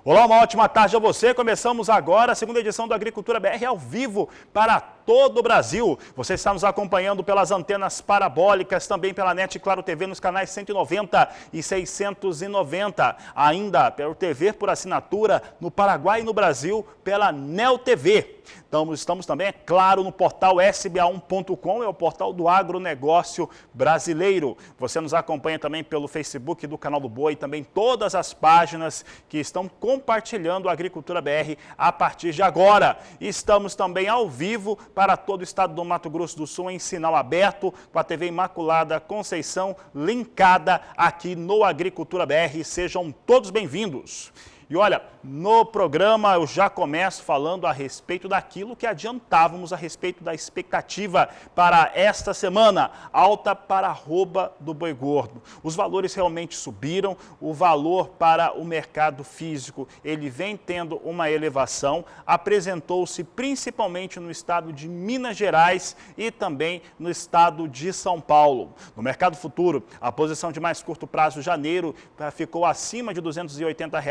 Olá, uma ótima tarde a você. Começamos agora a segunda edição do Agricultura BR ao vivo para todo o Brasil. Você está nos acompanhando pelas antenas parabólicas, também pela NET Claro TV nos canais 190 e 690. Ainda pelo TV por assinatura no Paraguai e no Brasil pela Neo TV. Estamos também, é claro, no portal sba1.com, é o portal do agronegócio brasileiro. Você nos acompanha também pelo Facebook do Canal do Boi e também todas as páginas que estão compartilhando a Agricultura BR a partir de agora. Estamos também ao vivo para todo o estado do Mato Grosso do Sul em sinal aberto, com a TV Imaculada Conceição linkada aqui no Agricultura BR. Sejam todos bem-vindos. E olha, no programa eu já começo falando a respeito daquilo que adiantávamos a respeito da expectativa para esta semana, alta para a arroba do boi gordo. Os valores realmente subiram, o valor para o mercado físico, ele vem tendo uma elevação, apresentou-se principalmente no estado de Minas Gerais e também no estado de São Paulo. No mercado futuro, a posição de mais curto prazo, janeiro, ficou acima de R$ 280 a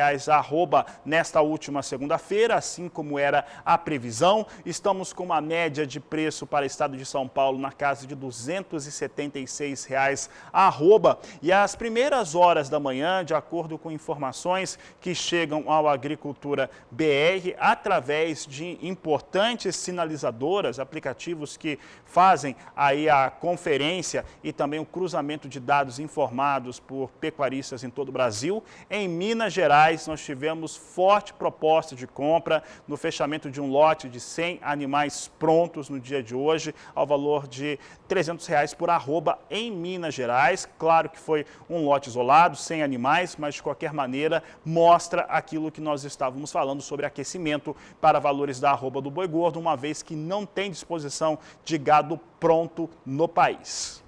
arroba nesta última segunda-feira, assim como era a previsão. Estamos com uma média de preço para o estado de São Paulo na casa de R$ 276 a arroba. E às primeiras horas da manhã, de acordo com informações que chegam ao Agricultura BR, através de importantes sinalizadoras, aplicativos que fazem aí a conferência e também o cruzamento de dados informados por pecuaristas em todo o Brasil, em Minas Gerais nós tivemos forte proposta de compra no fechamento de um lote de 100 animais prontos no dia de hoje, ao valor de R$ 300 por arroba em Minas Gerais. Claro que foi um lote isolado, 100 animais, mas de qualquer maneira mostra aquilo que nós estávamos falando sobre aquecimento para valores da arroba do boi gordo, uma vez que não tem disposição de gado pronto no país.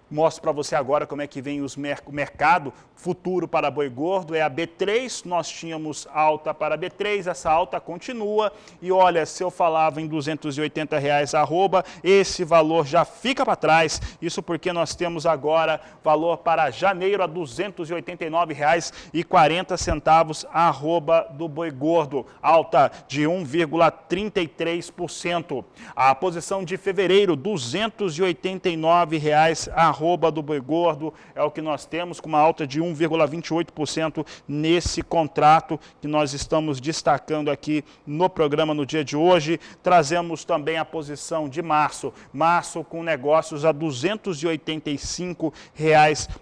Mostro para você agora como é que vem o mercado futuro para boi gordo, é a B3, nós tínhamos alta para a B3, essa alta continua e olha, se eu falava em R$ 280 a arroba, esse valor já fica para trás, isso porque nós temos agora valor para janeiro a R$ 289,40 a arroba do boi gordo, alta de 1,33%. A posição de fevereiro, R$ 289 a arroba do boi gordo, é o que nós temos com uma alta de 1,28% nesse contrato que nós estamos destacando aqui no programa no dia de hoje. Trazemos também a posição de março, com negócios a R$ 285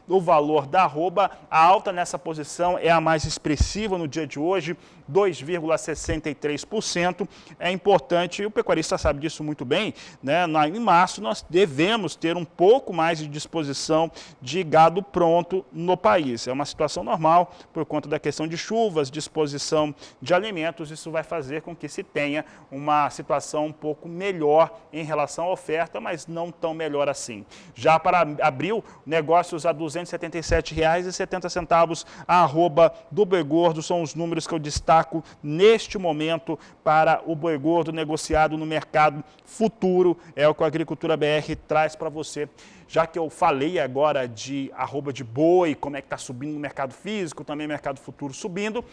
o valor da arroba. A alta nessa posição é a mais expressiva no dia de hoje, 2,63%. É importante, o pecuarista sabe disso muito bem, né? Em março nós devemos ter um pouco mais de disposição de gado pronto no país. É uma situação normal por conta da questão de chuvas, disposição de alimentos. Isso vai fazer com que se tenha uma situação um pouco melhor em relação à oferta, mas não tão melhor assim. Já para abril, negócios a R$ 277,70 a arroba do boi gordo são os números que eu destaco neste momento para o boi gordo negociado no mercado futuro. É o que a Agricultura BR traz para você. Já que eu falei agora de arroba de boi, como é que está subindo no mercado físico, também mercado futuro subindo,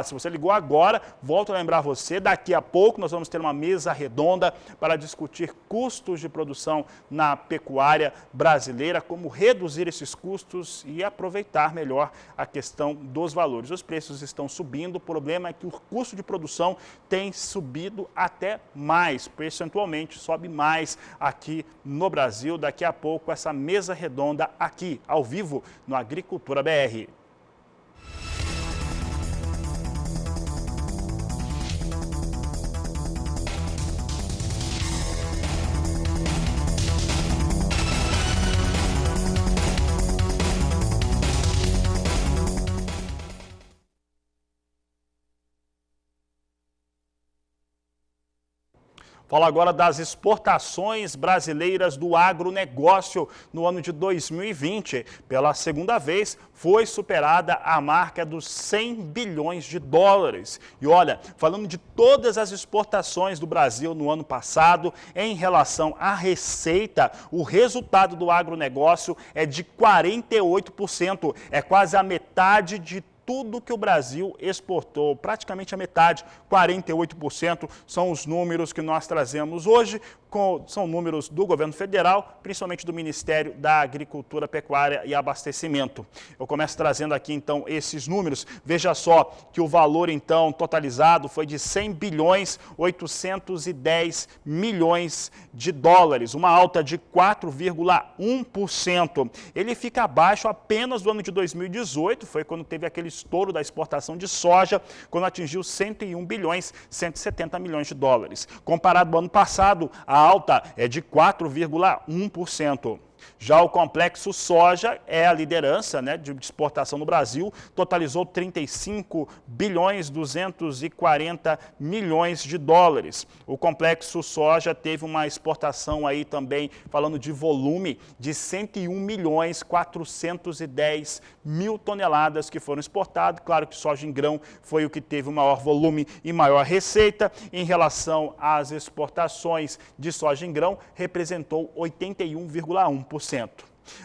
se você ligou agora, volto a lembrar você, daqui a pouco nós vamos ter uma mesa redonda para discutir custos de produção na pecuária brasileira, como reduzir esses custos e aproveitar melhor a questão dos valores. Os preços estão subindo, o problema é que o custo de produção tem subido até mais, percentualmente sobe mais aqui no Brasil. Daqui a pouco essa mesa redonda aqui, ao vivo, no Agricultura BR. Falo agora das exportações brasileiras do agronegócio no ano de 2020. Pela segunda vez, foi superada a marca dos 100 bilhões de dólares. E olha, falando de todas as exportações do Brasil no ano passado, em relação à receita, o resultado do agronegócio é de 48%. É quase a metade de tudo que o Brasil exportou, praticamente a metade, 48%, são os números que nós trazemos hoje, são números do governo federal, principalmente do Ministério da Agricultura, Pecuária e Abastecimento. Eu começo trazendo aqui, então, esses números. Veja só que o valor, então, totalizado foi de 100 bilhões 810 milhões de dólares, uma alta de 4,1%. Ele fica abaixo apenas do ano de 2018, foi quando teve aquele estouro da exportação de soja, quando atingiu 101 bilhões 170 milhões de dólares. Comparado ao ano passado, a alta é de 4,1%. Já o complexo soja é a liderança, né, de exportação no Brasil, totalizou 35 bilhões 240 milhões de dólares. O complexo soja teve uma exportação aí também, falando de volume, de 101 milhões 410 mil toneladas que foram exportadas. Claro que soja em grão foi o que teve o maior volume e maior receita. Em relação às exportações de soja em grão, representou 81,1%.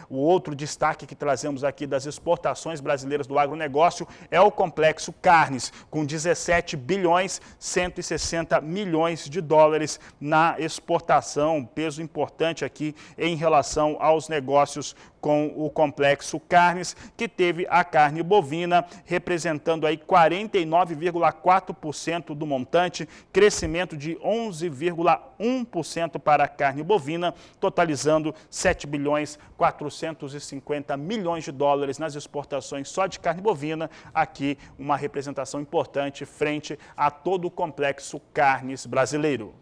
O outro destaque que trazemos aqui das exportações brasileiras do agronegócio é o complexo carnes, com 17 bilhões 160 milhões de dólares na exportação, peso importante aqui em relação aos negócios com o complexo carnes, que teve a carne bovina representando aí 49,4% do montante, crescimento de 11,1% para a carne bovina, totalizando 7 bilhões 450 milhões de dólares nas exportações só de carne bovina, aqui uma representação importante frente a todo o complexo carnes brasileiro.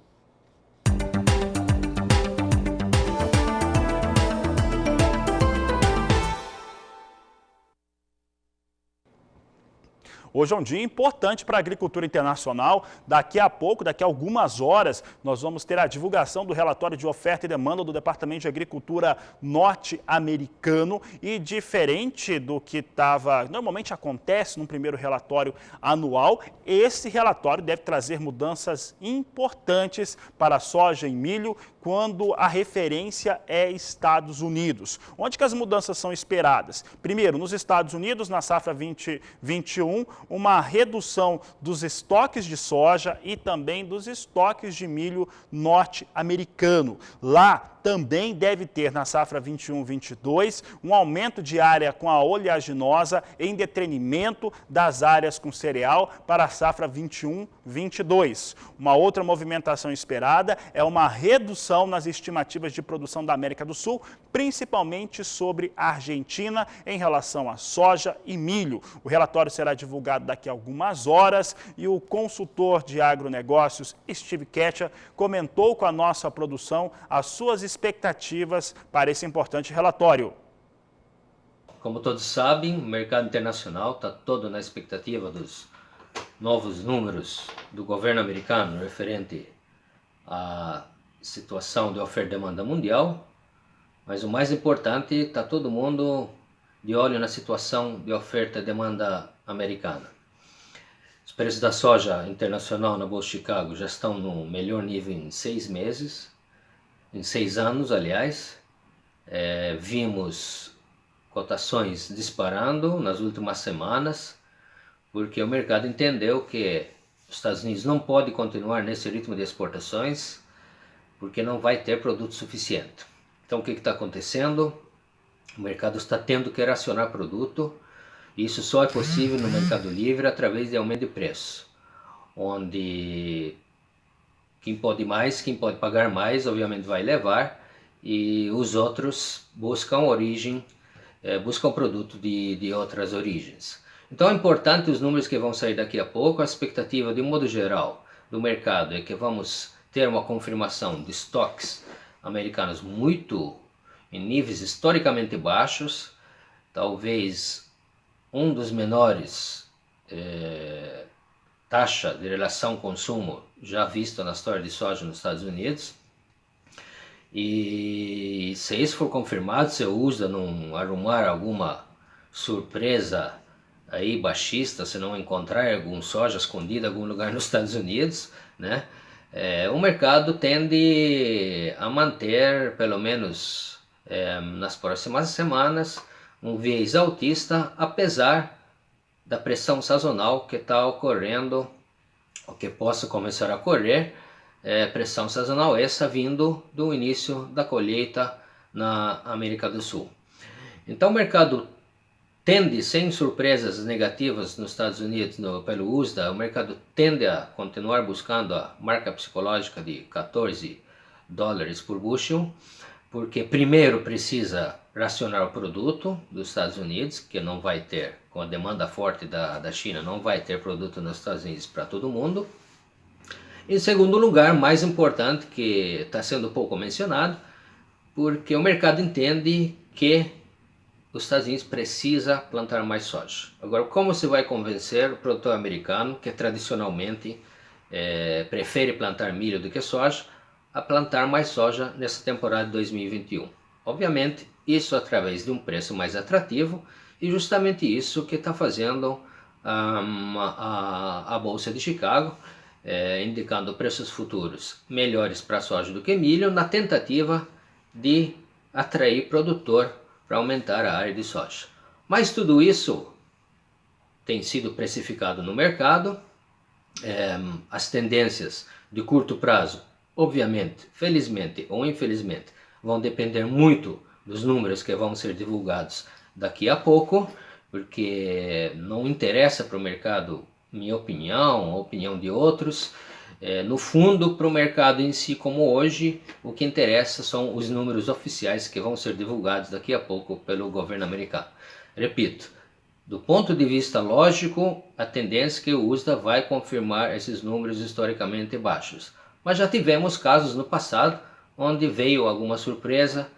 Hoje é um dia importante para a agricultura internacional. Daqui a pouco, daqui a algumas horas, nós vamos ter a divulgação do relatório de oferta e demanda do Departamento de Agricultura norte-americano. E diferente do que normalmente acontece no primeiro relatório anual, esse relatório deve trazer mudanças importantes para a soja e milho, quando a referência é Estados Unidos. Onde que as mudanças são esperadas? Primeiro, nos Estados Unidos, na safra 2021, uma redução dos estoques de soja e também dos estoques de milho norte-americano. Lá também deve ter, na safra 21-22, um aumento de área com a oleaginosa em detrimento das áreas com cereal para a safra 21-22. Uma outra movimentação esperada é uma redução nas estimativas de produção da América do Sul, principalmente sobre a Argentina em relação a soja e milho. O relatório será divulgado daqui a algumas horas e o consultor de agronegócios, Steve Ketcher, comentou com a nossa produção as suas expectativas para esse importante relatório. Como todos sabem, o mercado internacional está todo na expectativa dos novos números do governo americano referente à situação de oferta e demanda mundial, mas o mais importante, está todo mundo de olho na situação de oferta e demanda americana. Os preços da soja internacional na Bolsa de Chicago já estão no melhor nível em 6 meses, em 6 anos, aliás. Vimos cotações disparando nas últimas semanas, porque o mercado entendeu que os Estados Unidos não pode continuar nesse ritmo de exportações, porque não vai ter produto suficiente. Então o que está acontecendo? O mercado está tendo que racionar produto, e isso só é possível no mercado livre através de aumento de preço, onde quem pode mais, quem pode pagar mais, obviamente vai levar, e os outros buscam buscam produto de outras origens. Então é importante os números que vão sair daqui a pouco. A expectativa, de um modo geral, do mercado é que vamos ter uma confirmação de estoques americanos em níveis historicamente baixos, talvez um dos menores taxa de relação consumo já visto na história de soja nos Estados Unidos. E se isso for confirmado, se usa não arrumar alguma surpresa aí baixista, se não encontrar algum soja escondido em algum lugar nos Estados Unidos, né? O mercado tende a manter, pelo menos nas próximas semanas, um viés altista, apesar da pressão sazonal que está ocorrendo, o que possa começar a ocorrer, pressão sazonal essa vindo do início da colheita na América do Sul. Então o mercado tende, sem surpresas negativas nos Estados Unidos pelo USDA, o mercado tende a continuar buscando a marca psicológica de 14 dólares por bushel, porque primeiro precisa racionar o produto dos Estados Unidos, que não vai ter, com a demanda forte da China, não vai ter produto nos Estados Unidos para todo mundo. Em segundo lugar, mais importante, que está sendo pouco mencionado, porque o mercado entende que os Estados Unidos precisa plantar mais soja. Agora, como você vai convencer o produtor americano, que tradicionalmente prefere plantar milho do que soja, a plantar mais soja nessa temporada de 2021? Obviamente, isso através de um preço mais atrativo, e justamente isso que está fazendo a Bolsa de Chicago, indicando preços futuros melhores para soja do que milho, na tentativa de atrair produtor para aumentar a área de soja. Mas tudo isso tem sido precificado no mercado. As tendências de curto prazo, obviamente, felizmente ou infelizmente, vão depender muito dos números que vão ser divulgados daqui a pouco, porque não interessa para o mercado minha opinião, a opinião de outros. No fundo, para o mercado em si, como hoje, o que interessa são os números oficiais que vão ser divulgados daqui a pouco pelo governo americano. Repito, do ponto de vista lógico, a tendência é que o USDA vai confirmar esses números historicamente baixos. Mas já tivemos casos no passado onde veio alguma surpresa,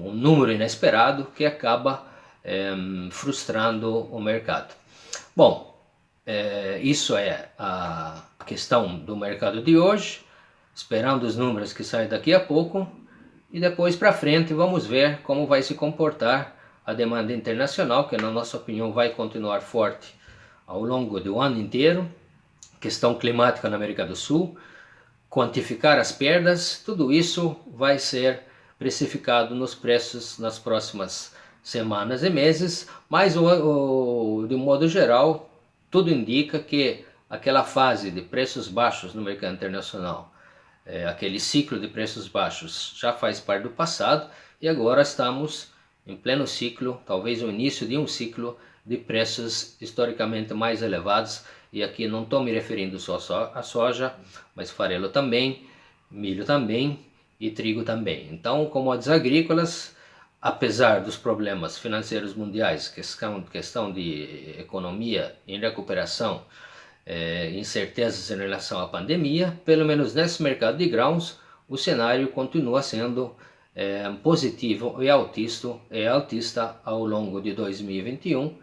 um número inesperado que acaba frustrando o mercado. Bom, isso é a questão do mercado de hoje, esperando os números que saem daqui a pouco, e depois para frente vamos ver como vai se comportar a demanda internacional, que na nossa opinião vai continuar forte ao longo do ano inteiro. Questão climática na América do Sul, quantificar as perdas, tudo isso vai ser precificado nos preços nas próximas semanas e meses, mas de um modo geral, tudo indica que aquela fase de preços baixos no mercado internacional, aquele ciclo de preços baixos já faz parte do passado, e agora estamos em pleno ciclo, talvez o início de um ciclo de preços historicamente mais elevados, e aqui não estou me referindo só a soja, mas farelo também, milho também e trigo também. Então, commodities agrícolas, apesar dos problemas financeiros mundiais, questão de economia em recuperação, incertezas em relação à pandemia, pelo menos nesse mercado de grãos, o cenário continua sendo positivo e altista ao longo de 2021,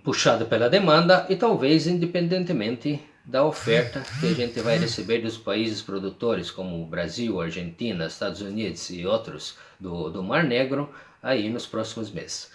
puxado pela demanda e talvez independentemente da oferta que a gente vai receber dos países produtores como Brasil, Argentina, Estados Unidos e outros do Mar Negro aí nos próximos meses.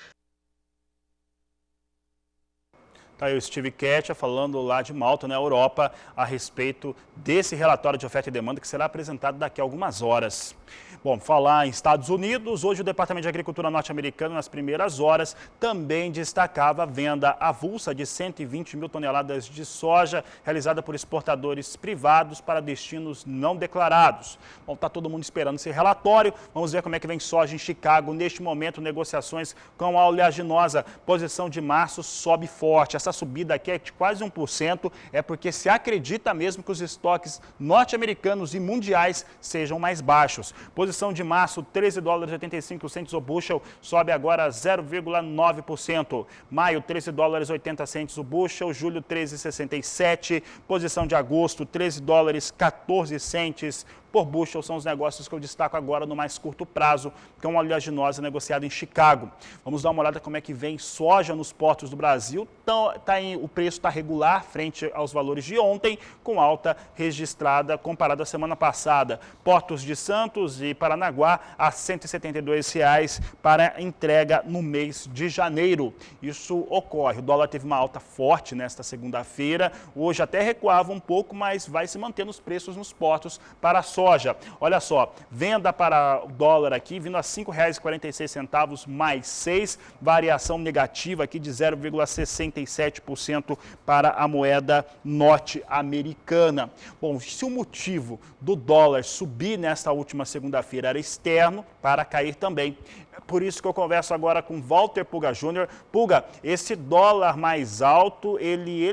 Tá aí o Steve Ketcha falando lá de Malta, na Europa, a respeito desse relatório de oferta e demanda que será apresentado daqui a algumas horas. Bom, falar em Estados Unidos, hoje o Departamento de Agricultura norte-americano, nas primeiras horas, também destacava a venda avulsa de 120 mil toneladas de soja realizada por exportadores privados para destinos não declarados. Bom, está todo mundo esperando esse relatório. Vamos ver como é que vem soja em Chicago. Neste momento, negociações com a oleaginosa. Posição de março sobe forte. Essa subida aqui é de quase 1%, é porque se acredita mesmo que os estoques norte-americanos e mundiais sejam mais baixos. Posição de março, 13 dólares e 85 centos o bushel, sobe agora 0,9%. Maio, 13 dólares e 80 centos o bushel, julho, 13,67. Posição de agosto, 13 dólares e 14 centos por bushel, são os negócios que eu destaco agora no mais curto prazo, com a oleaginosa negociada em Chicago. Vamos dar uma olhada como é que vem soja nos portos do Brasil. Então, o preço está regular frente aos valores de ontem, com alta registrada comparada à semana passada. Portos de Santos e Paranaguá a R$ 172 para entrega no mês de janeiro. Isso ocorre. O dólar teve uma alta forte nesta segunda-feira. Hoje até recuava um pouco, mas vai se mantendo os preços nos portos para a soja. Olha só, venda para o dólar aqui vindo a R$ 5,46 mais 6, variação negativa aqui de 0,67% para a moeda norte-americana. Bom, se o motivo do dólar subir nesta última segunda-feira era externo, para cair também. Por isso que eu converso agora com Walter Puga Júnior. Puga, esse dólar mais alto, ele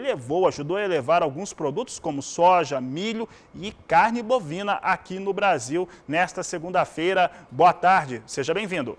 ajudou a elevar alguns produtos como soja, milho e carne bovina aqui no Brasil nesta segunda-feira. Boa tarde, seja bem-vindo.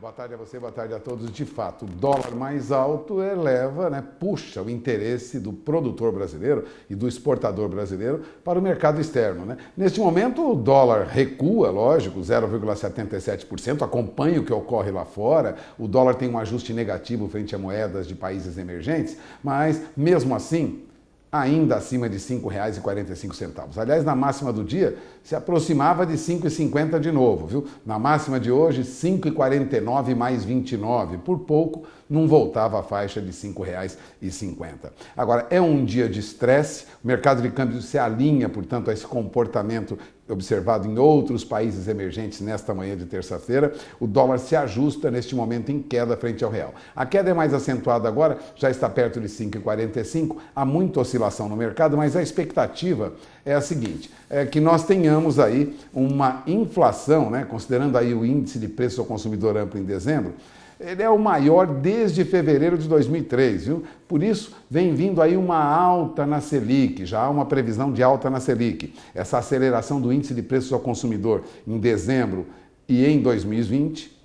Boa tarde a você, boa tarde a todos. De fato, o dólar mais alto eleva, puxa o interesse do produtor brasileiro e do exportador brasileiro para o mercado externo. Neste momento, o dólar recua, lógico, 0,77%, acompanha o que ocorre lá fora. O dólar tem um ajuste negativo frente a moedas de países emergentes, mas, mesmo assim, ainda acima de R$ 5,45. Aliás, na máxima do dia, se aproximava de R$ 5,50 de novo, viu? Na máxima de hoje, R$ 5,49 mais 29. Por pouco, não voltava à faixa de R$ 5,50. Agora, é um dia de estresse, o mercado de câmbio se alinha, portanto, a esse comportamento observado em outros países emergentes nesta manhã de terça-feira. O dólar se ajusta neste momento em queda frente ao real. A queda é mais acentuada agora, já está perto de 5,45. Há muita oscilação no mercado, mas a expectativa é a seguinte, é que nós tenhamos aí uma inflação, considerando aí o índice de preço ao consumidor amplo em dezembro, ele é o maior desde fevereiro de 2003, viu? Por isso, vem vindo aí uma alta na Selic, já há uma previsão de alta na Selic. Essa aceleração do índice de preços ao consumidor em dezembro e em 2020,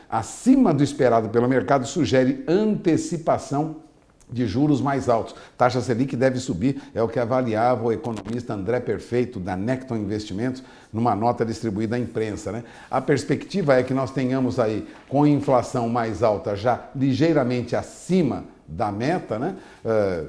acima do esperado pelo mercado, sugere antecipação de juros mais altos. Taxa Selic deve subir, é o que avaliava o economista André Perfeito, da Necton Investimentos, numa nota distribuída à imprensa. A perspectiva é que nós tenhamos aí, com inflação mais alta, já ligeiramente acima da meta,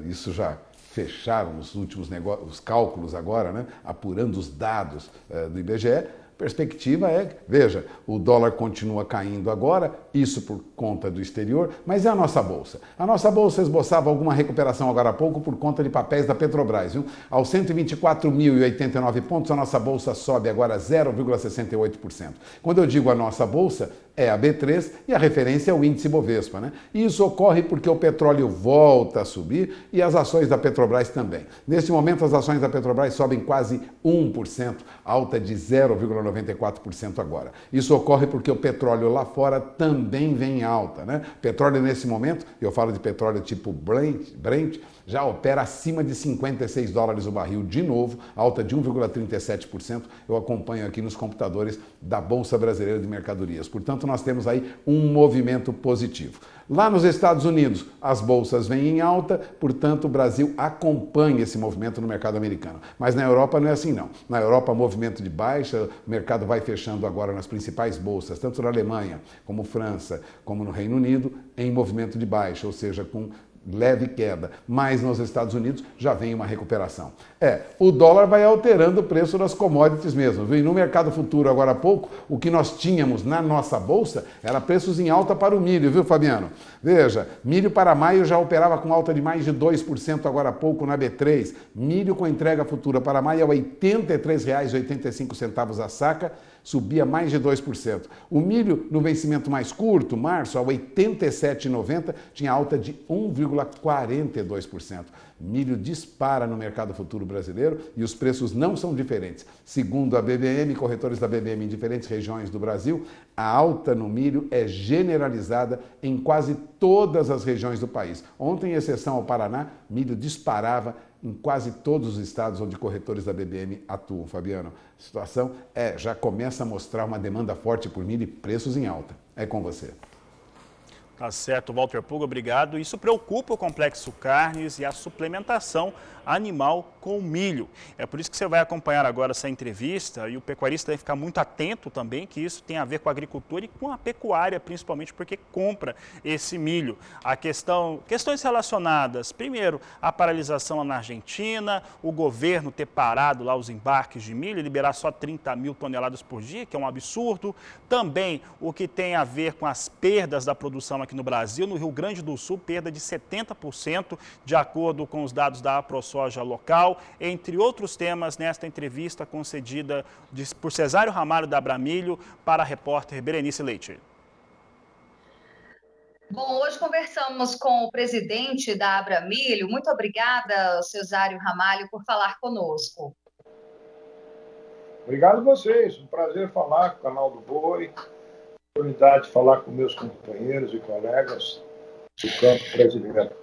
isso já fecharam os últimos os cálculos agora, apurando os dados do IBGE. Perspectiva é, veja, o dólar continua caindo agora, isso por conta do exterior, mas é a nossa Bolsa. A nossa Bolsa esboçava alguma recuperação agora há pouco por conta de papéis da Petrobras, viu? Aos 124.089 pontos, a nossa Bolsa sobe agora 0,68%. Quando eu digo a nossa Bolsa, é a B3 e a referência é o índice Bovespa, E isso ocorre porque o petróleo volta a subir e as ações da Petrobras também. Neste momento, as ações da Petrobras sobem quase 1%, alta de 0,94% agora. Isso ocorre porque o petróleo lá fora também vem em alta, Petróleo nesse momento, eu falo de petróleo tipo Brent, já opera acima de $56 o barril de novo, alta de 1,37%. Eu acompanho aqui nos computadores da Bolsa Brasileira de Mercadorias. Portanto, nós temos aí um movimento positivo. Lá nos Estados Unidos, as bolsas vêm em alta, portanto, o Brasil acompanha esse movimento no mercado americano. Mas na Europa não é assim, não. Na Europa, movimento de baixa, o mercado vai fechando agora nas principais bolsas, tanto na Alemanha, como França, como no Reino Unido, em movimento de baixa, ou seja, com leve queda, mas nos Estados Unidos já vem uma recuperação. O dólar vai alterando o preço das commodities mesmo, viu? E no mercado futuro, agora há pouco, o que nós tínhamos na nossa bolsa era preços em alta para o milho, viu, Fabiano? Veja, milho para maio já operava com alta de mais de 2% agora há pouco na B3. Milho com entrega futura para maio é R$ 83,85 a saca, subia mais de 2%. O milho no vencimento mais curto, março, a R$ 87,90, tinha alta de 1,42%. Milho dispara no mercado futuro brasileiro e os preços não são diferentes. Segundo a BBM, corretores da BBM em diferentes regiões do Brasil, a alta no milho é generalizada em quase todas as regiões do país. Ontem, em exceção ao Paraná, milho disparava em quase todos os estados onde corretores da BBM atuam, Fabiano. A situação já começa a mostrar uma demanda forte por milho e preços em alta. É com você. Tá certo, Walter Puga, obrigado. Isso preocupa o Complexo Carnes e a suplementação animal com milho. É por isso que você vai acompanhar agora essa entrevista e o pecuarista deve ficar muito atento também, que isso tem a ver com a agricultura e com a pecuária, principalmente porque compra esse milho. Questões relacionadas, primeiro, a paralisação na Argentina, o governo ter parado lá os embarques de milho, liberar só 30 mil toneladas por dia, que é um absurdo. Também o que tem a ver com as perdas da produção aqui no Brasil, no Rio Grande do Sul, perda de 70%, de acordo com os dados da AproSoja local. social, entre outros temas, nesta entrevista concedida por Cesário Ramalho da Abramilho para a repórter Berenice Leite. Bom, hoje conversamos com o presidente da Abramilho. Muito obrigada, Cesário Ramalho, por falar conosco. Obrigado a vocês. Um prazer falar com o canal do Boi. Oportunidade de falar com meus companheiros e colegas do campo brasileiro.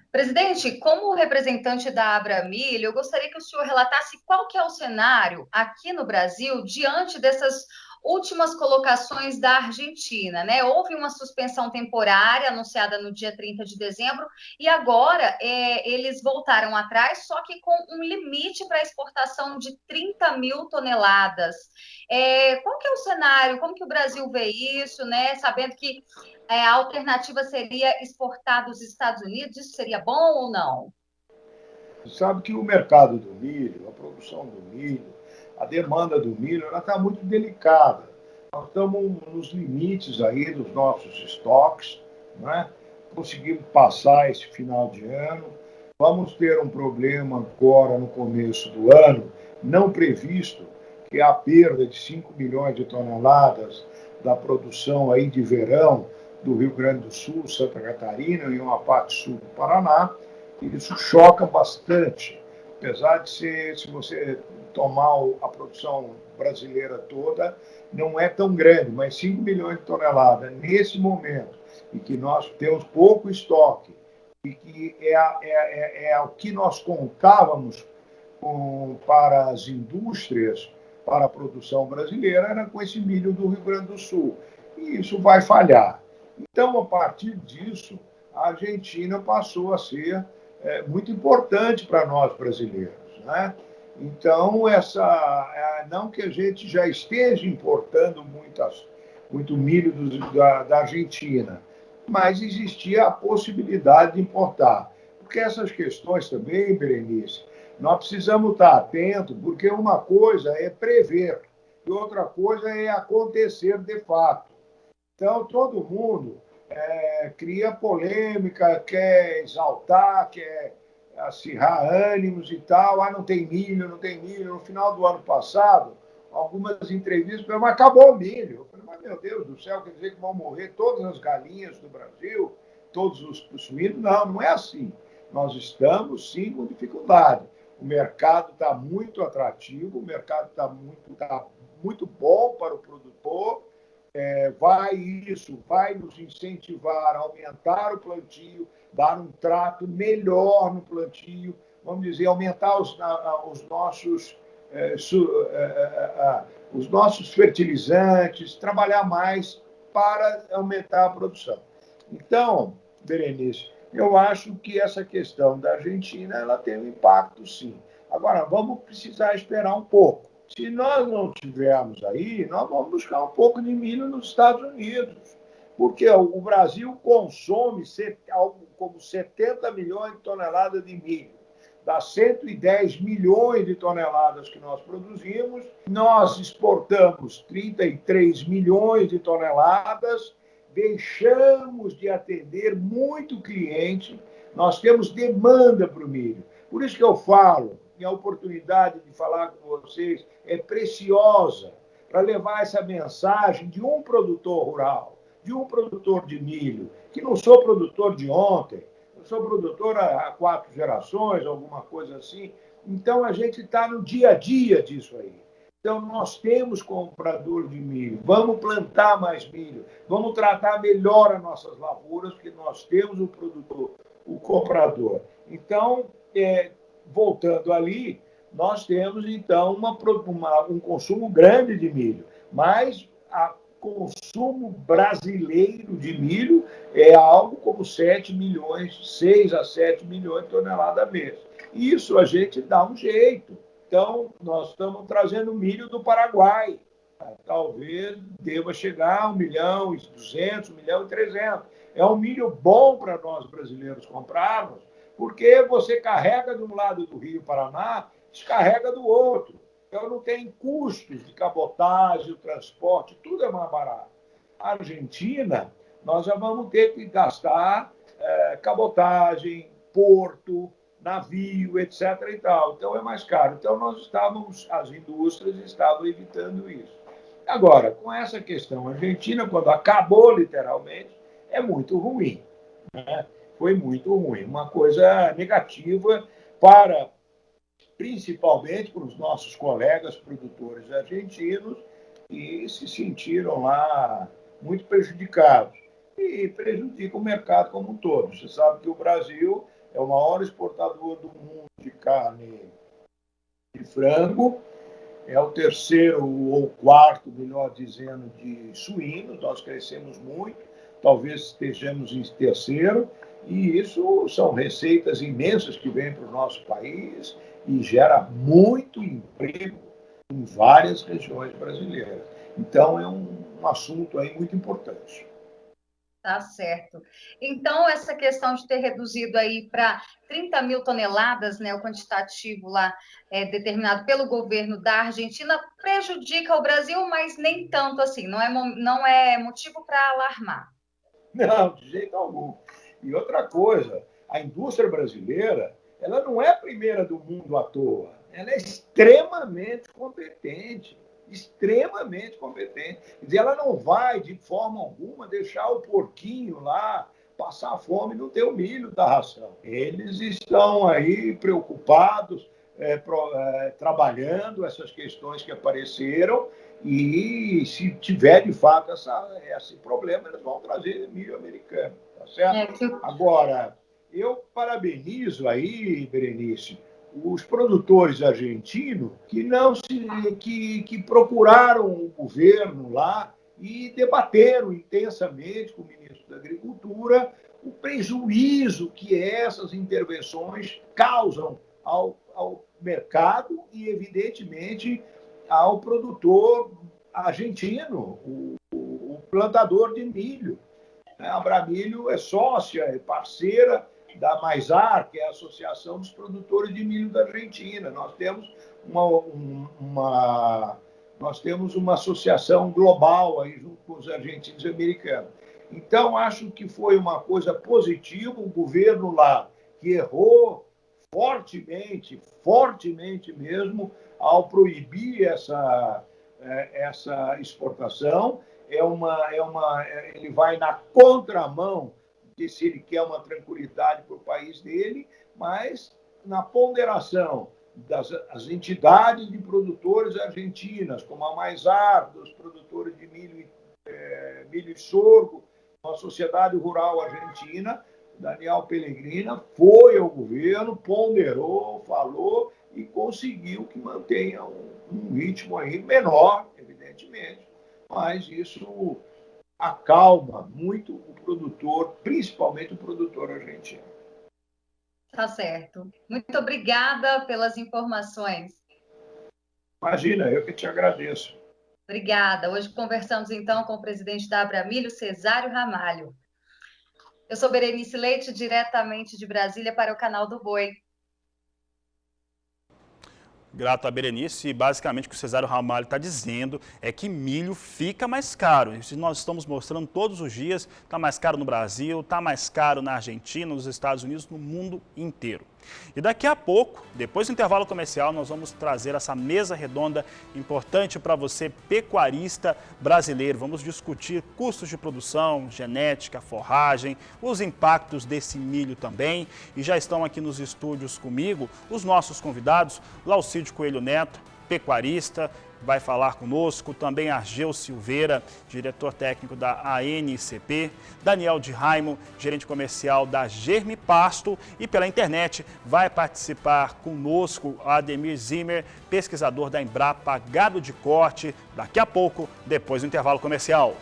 Presidente, como representante da Abramilho, eu gostaria que o senhor relatasse qual que é o cenário aqui no Brasil diante dessas últimas colocações da Argentina, né? Houve uma suspensão temporária anunciada no dia 30 de dezembro e agora eles voltaram atrás, só que com um limite para exportação de 30 mil toneladas. Qual que é o cenário? Como que o Brasil vê isso, né? Sabendo que a alternativa seria exportar dos Estados Unidos, isso seria bom ou não? Você sabe que o mercado do milho, a produção do milho, a demanda do milho, ela está muito delicada. Nós estamos nos limites aí dos nossos estoques, né? Conseguimos passar esse final de ano. Vamos ter um problema agora no começo do ano, não previsto, que é a perda de 5 milhões de toneladas da produção aí de verão do Rio Grande do Sul, Santa Catarina e uma parte sul do Paraná. E isso choca bastante, apesar de ser, se você tomar a produção brasileira toda, não é tão grande, mas 5 milhões de toneladas nesse momento, e que nós temos pouco estoque, e que é o que nós contávamos para as indústrias, para a produção brasileira, era com esse milho do Rio Grande do Sul. E isso vai falhar. Então, a partir disso, a Argentina passou a ser muito importante para nós brasileiros, né? Então, não que a gente já esteja importando muito milho da Argentina, mas existia a possibilidade de importar. Porque essas questões também, Berenice, nós precisamos estar atentos, porque uma coisa é prever e outra coisa é acontecer de fato. Então, todo mundo cria polêmica, quer exaltar, quer acirrar ânimos e tal. Ah, não tem milho, não tem milho. No final do ano passado, algumas entrevistas falaram, mas acabou o milho. Eu falei, mas meu Deus do céu, quer dizer que vão morrer todas as galinhas do Brasil, todos os suínos? Não, não é assim. Nós estamos, sim, com dificuldade. O mercado está muito atrativo, o mercado está muito bom para o produtor. Vai nos incentivar a aumentar o plantio, dar um trato melhor no plantio, vamos dizer, aumentar os nossos fertilizantes, trabalhar mais para aumentar a produção. Então, Berenice, eu acho que essa questão da Argentina ela tem um impacto, sim. Agora, vamos precisar esperar um pouco. Se nós não tivermos aí, nós vamos buscar um pouco de milho nos Estados Unidos, porque o Brasil consome algo como 70 milhões de toneladas de milho. Das 110 milhões de toneladas que nós produzimos, nós exportamos 33 milhões de toneladas, deixamos de atender muito cliente, nós temos demanda para o milho. Por isso que eu falo, e a oportunidade de falar com vocês é preciosa para levar essa mensagem de um produtor rural, de um produtor de milho, que não sou produtor de ontem, eu sou produtor há 4 gerações, alguma coisa assim. Então, a gente está no dia a dia disso aí. Então, nós temos comprador de milho, vamos plantar mais milho, vamos tratar melhor as nossas lavouras, porque nós temos o produtor, o comprador. Então, voltando ali, nós temos, então, um consumo grande de milho, mas o consumo brasileiro de milho é algo como 6 a 7 milhões de toneladas mês. Isso a gente dá um jeito. Então, nós estamos trazendo milho do Paraguai. Talvez deva chegar a 1.200.000, 1.300.000. É um milho bom para nós brasileiros comprarmos, porque você carrega de um lado do Rio Paraná, descarrega do outro. Então, não tem custos de cabotagem, o transporte, tudo é mais barato. A Argentina, nós já vamos ter que gastar cabotagem, porto, navio, etc. e tal. Então é mais caro. Então as indústrias estavam evitando isso. Agora, com essa questão argentina, quando acabou literalmente, é muito ruim, né? Foi muito ruim, uma coisa negativa principalmente para os nossos colegas produtores argentinos, que se sentiram lá muito prejudicados. E prejudica o mercado como um todo. Você sabe que o Brasil é o maior exportador do mundo de carne de frango, é o terceiro ou quarto, melhor dizendo, de suínos. Nós crescemos muito, talvez estejamos em terceiro, e isso são receitas imensas que vêm para o nosso país e gera muito emprego em várias regiões brasileiras. Então, é um assunto aí muito importante. Tá certo. Então, essa questão de ter reduzido aí para 30 mil toneladas, né, o quantitativo lá determinado pelo governo da Argentina, prejudica o Brasil, mas nem tanto assim, não é motivo para alarmar. Não, de jeito algum. E outra coisa, a indústria brasileira, ela não é a primeira do mundo à toa. Ela é extremamente competente. Extremamente competente. Quer dizer, ela não vai, de forma alguma, deixar o porquinho lá passar fome e não ter o milho da ração. Eles estão aí preocupados, trabalhando essas questões que apareceram, e se tiver, de fato, esse problema, eles vão trazer milho americano. Tá certo? Agora, eu parabenizo aí, Berenice, os produtores argentinos que procuraram o governo lá e debateram intensamente com o ministro da Agricultura o prejuízo que essas intervenções causam ao mercado e, evidentemente, ao produtor argentino, o plantador de milho. A Abramilho é sócia, é parceira da Maizar, que é a Associação dos Produtores de Milho da Argentina. Nós temos uma associação global aí junto com os argentinos e americanos. Então, acho que foi uma coisa positiva, o governo lá que errou fortemente mesmo, ao proibir essa exportação. Ele vai na contramão de se ele quer uma tranquilidade para o país dele, mas na ponderação das entidades de produtores argentinas, como a Maizar, dos produtores de milho e sorgo, a Sociedade Rural Argentina, Daniel Pellegrina foi ao governo, ponderou, falou e conseguiu que mantenha um ritmo aí menor, evidentemente, mas isso acalma muito o produtor, principalmente o produtor argentino. Tá certo. Muito obrigada pelas informações. Imagina, eu que te agradeço. Obrigada. Hoje conversamos, então, com o presidente da Abramilho, Cesário Ramalho. Eu sou Berenice Leite, diretamente de Brasília para o Canal do Boi. Grato a Berenice, e basicamente o que o Cesário Ramalho está dizendo é que milho fica mais caro. Isso nós estamos mostrando todos os dias, está mais caro no Brasil, está mais caro na Argentina, nos Estados Unidos, no mundo inteiro. E daqui a pouco, depois do intervalo comercial, nós vamos trazer essa mesa redonda importante para você, pecuarista brasileiro. Vamos discutir custos de produção, genética, forragem, os impactos desse milho também. E já estão aqui nos estúdios comigo os nossos convidados, Laucídio Coelho Neto, pecuarista, vai falar conosco, também Argeu Silveira, diretor técnico da ANCP, Daniel de Raimo, gerente comercial da Germe Pasto, e pela internet vai participar conosco Ademir Zimmer, pesquisador da Embrapa Gado de Corte, daqui a pouco, depois do intervalo comercial.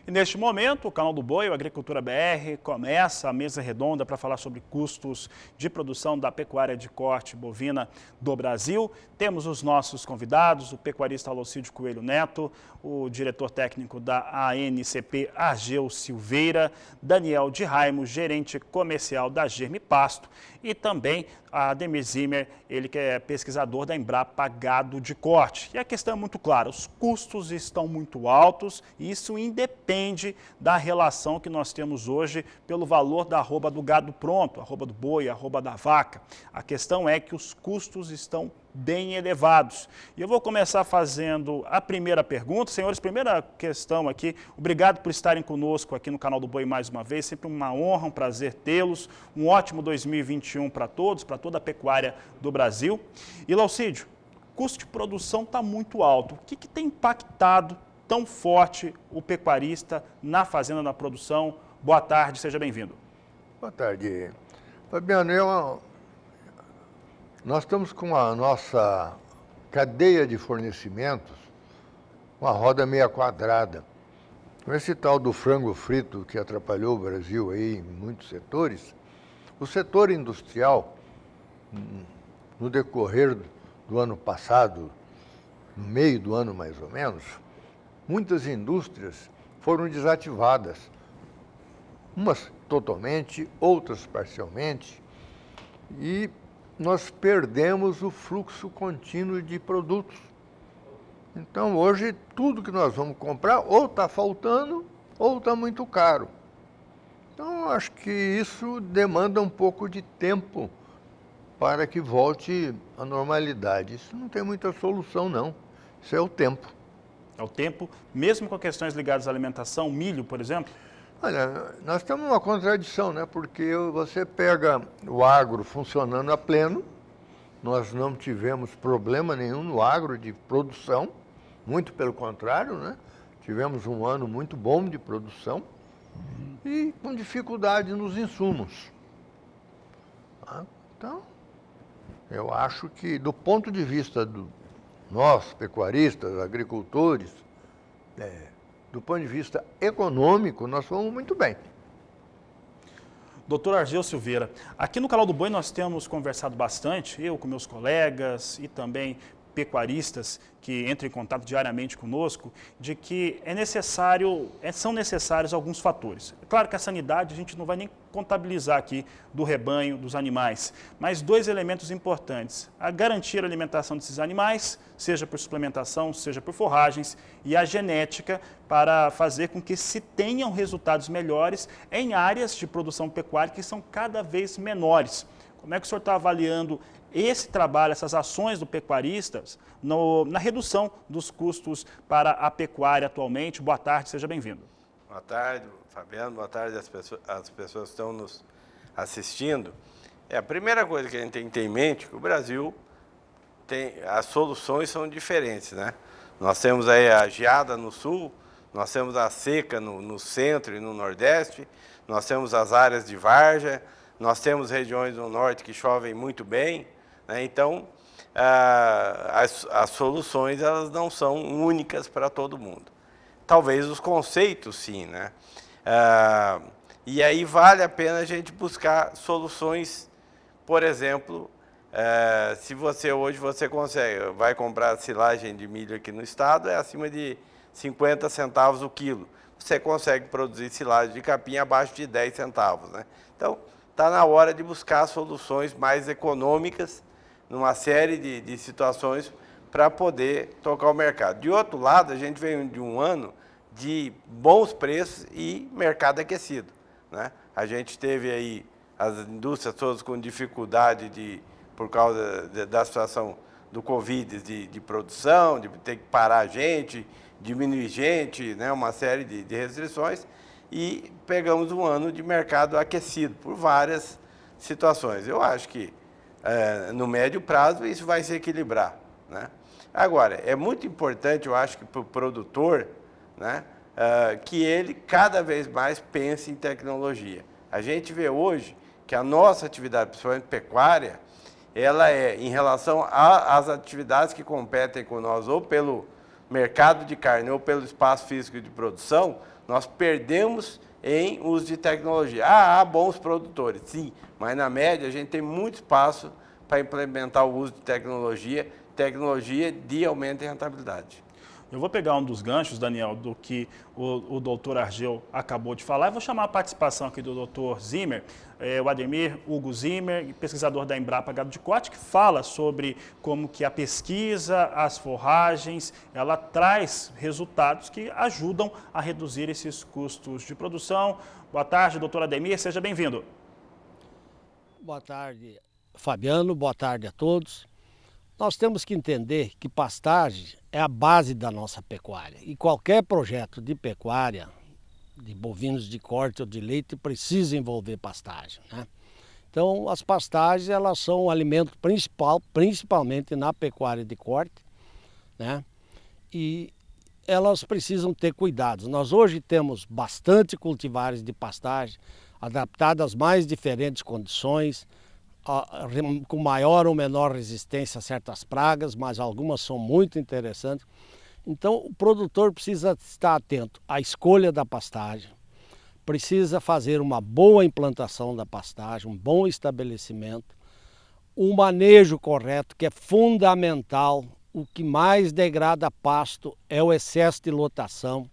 E neste momento, o Canal do Boi, o Agricultura BR, começa a mesa redonda para falar sobre custos de produção da pecuária de corte bovina do Brasil. Temos os nossos convidados, o pecuarista Laucídio Coelho Neto, o diretor técnico da ANCP, Argeu Silveira, Daniel de Raimo, gerente comercial da Germe Pasto, e também Ademir Zimmer, ele que é pesquisador da Embrapa Gado de Corte. E a questão é muito clara, os custos estão muito altos e isso independe da relação que nós temos hoje pelo valor da arroba do gado pronto, arroba do boi, arroba da vaca. A questão é que os custos estão bem elevados. E eu vou começar fazendo a primeira pergunta. Senhores, primeira questão aqui, obrigado por estarem conosco aqui no canal do Boi mais uma vez, sempre uma honra, um prazer tê-los, um ótimo 2021 para todos, para toda a pecuária do Brasil. E Laucídio, o custo de produção está muito alto. O que tem impactado tão forte o pecuarista na fazenda, na produção? Boa tarde, seja bem-vindo. Boa tarde. Fabiano, nós estamos com a nossa cadeia de fornecimentos, uma roda meia quadrada. Com esse tal do frango frito que atrapalhou o Brasil aí em muitos setores, o setor industrial, no decorrer do ano passado, no meio do ano mais ou menos, muitas indústrias foram desativadas, umas totalmente, outras parcialmente, e nós perdemos o fluxo contínuo de produtos. Então, hoje, tudo que nós vamos comprar ou está faltando ou está muito caro. Então, acho que isso demanda um pouco de tempo para que volte à normalidade. Isso não tem muita solução, não. Isso é o tempo. É o tempo, mesmo com questões ligadas à alimentação, milho, por exemplo? Olha, nós temos uma contradição, né? Porque você pega o agro funcionando a pleno, nós não tivemos problema nenhum no agro de produção, muito pelo contrário, né? Tivemos um ano muito bom de produção e com dificuldade nos insumos. Então, eu acho que do ponto de vista do nós, pecuaristas, agricultores, do ponto de vista econômico, nós fomos muito bem. Doutor Argeu Silveira, aqui no Canal do Boi nós temos conversado bastante, eu com meus colegas e também pecuaristas que entram em contato diariamente conosco, de que são necessários alguns fatores. É claro que a sanidade a gente não vai nem contabilizar aqui do rebanho, dos animais, mas dois elementos importantes: a garantir a alimentação desses animais, seja por suplementação, seja por forragens, e a genética para fazer com que se tenham resultados melhores em áreas de produção pecuária que são cada vez menores. Como é que o senhor está avaliando esse trabalho, essas ações do pecuaristas na redução dos custos para a pecuária atualmente? Boa tarde, seja bem-vindo. Boa tarde, Fabiano. Boa tarde às pessoas que estão nos assistindo. A primeira coisa que a gente tem que ter em mente é que o Brasil as soluções são diferentes, né? Nós temos aí a geada no sul, nós temos a seca no centro e no nordeste, nós temos as áreas de várzea, nós temos regiões do norte que chovem muito bem, né? Então, as soluções elas não são únicas para todo mundo. Talvez os conceitos, sim, né? E aí vale a pena a gente buscar soluções, por exemplo, se hoje você vai comprar silagem de milho aqui no estado, é acima de 50 centavos o quilo. Você consegue produzir silagem de capim abaixo de 10 centavos, né? Então, está na hora de buscar soluções mais econômicas numa série de situações para poder tocar o mercado. De outro lado, a gente veio de um ano de bons preços e mercado aquecido, né? A gente teve aí as indústrias todas com dificuldade por causa da situação do Covid de produção, de ter que parar gente, diminuir gente, né? Uma série de restrições. E pegamos um ano de mercado aquecido por várias situações. Eu acho que no médio prazo isso vai se equilibrar, né? Agora, é muito importante, eu acho que para o produtor, né, que ele cada vez mais pense em tecnologia. A gente vê hoje que a nossa atividade, principalmente pecuária, ela em relação às atividades que competem com nós, ou pelo mercado de carne, ou pelo espaço físico de produção, nós perdemos em uso de tecnologia. Há bons produtores, sim, mas na média a gente tem muito espaço para implementar o uso de tecnologia de aumento em rentabilidade. Eu vou pegar um dos ganchos, Daniel, do que o doutor Argel acabou de falar, e vou chamar a participação aqui do doutor Zimmer, o Ademir Hugo Zimmer, pesquisador da Embrapa Gado de Corte, que fala sobre como que a pesquisa, as forragens, ela traz resultados que ajudam a reduzir esses custos de produção. Boa tarde, doutor Ademir, seja bem-vindo. Boa tarde, Fabiano, boa tarde a todos. Nós temos que entender que pastagem é a base da nossa pecuária e qualquer projeto de pecuária, de bovinos de corte ou de leite, precisa envolver pastagem, né? Então, as pastagens, elas são o alimento principal, principalmente na pecuária de corte, né? E elas precisam ter cuidados. Nós hoje temos bastante cultivares de pastagem adaptadas às mais diferentes condições, com maior ou menor resistência a certas pragas, mas algumas são muito interessantes. Então, o produtor precisa estar atento à escolha da pastagem, precisa fazer uma boa implantação da pastagem, um bom estabelecimento, um manejo correto, que é fundamental. O que mais degrada pasto é o excesso de lotação.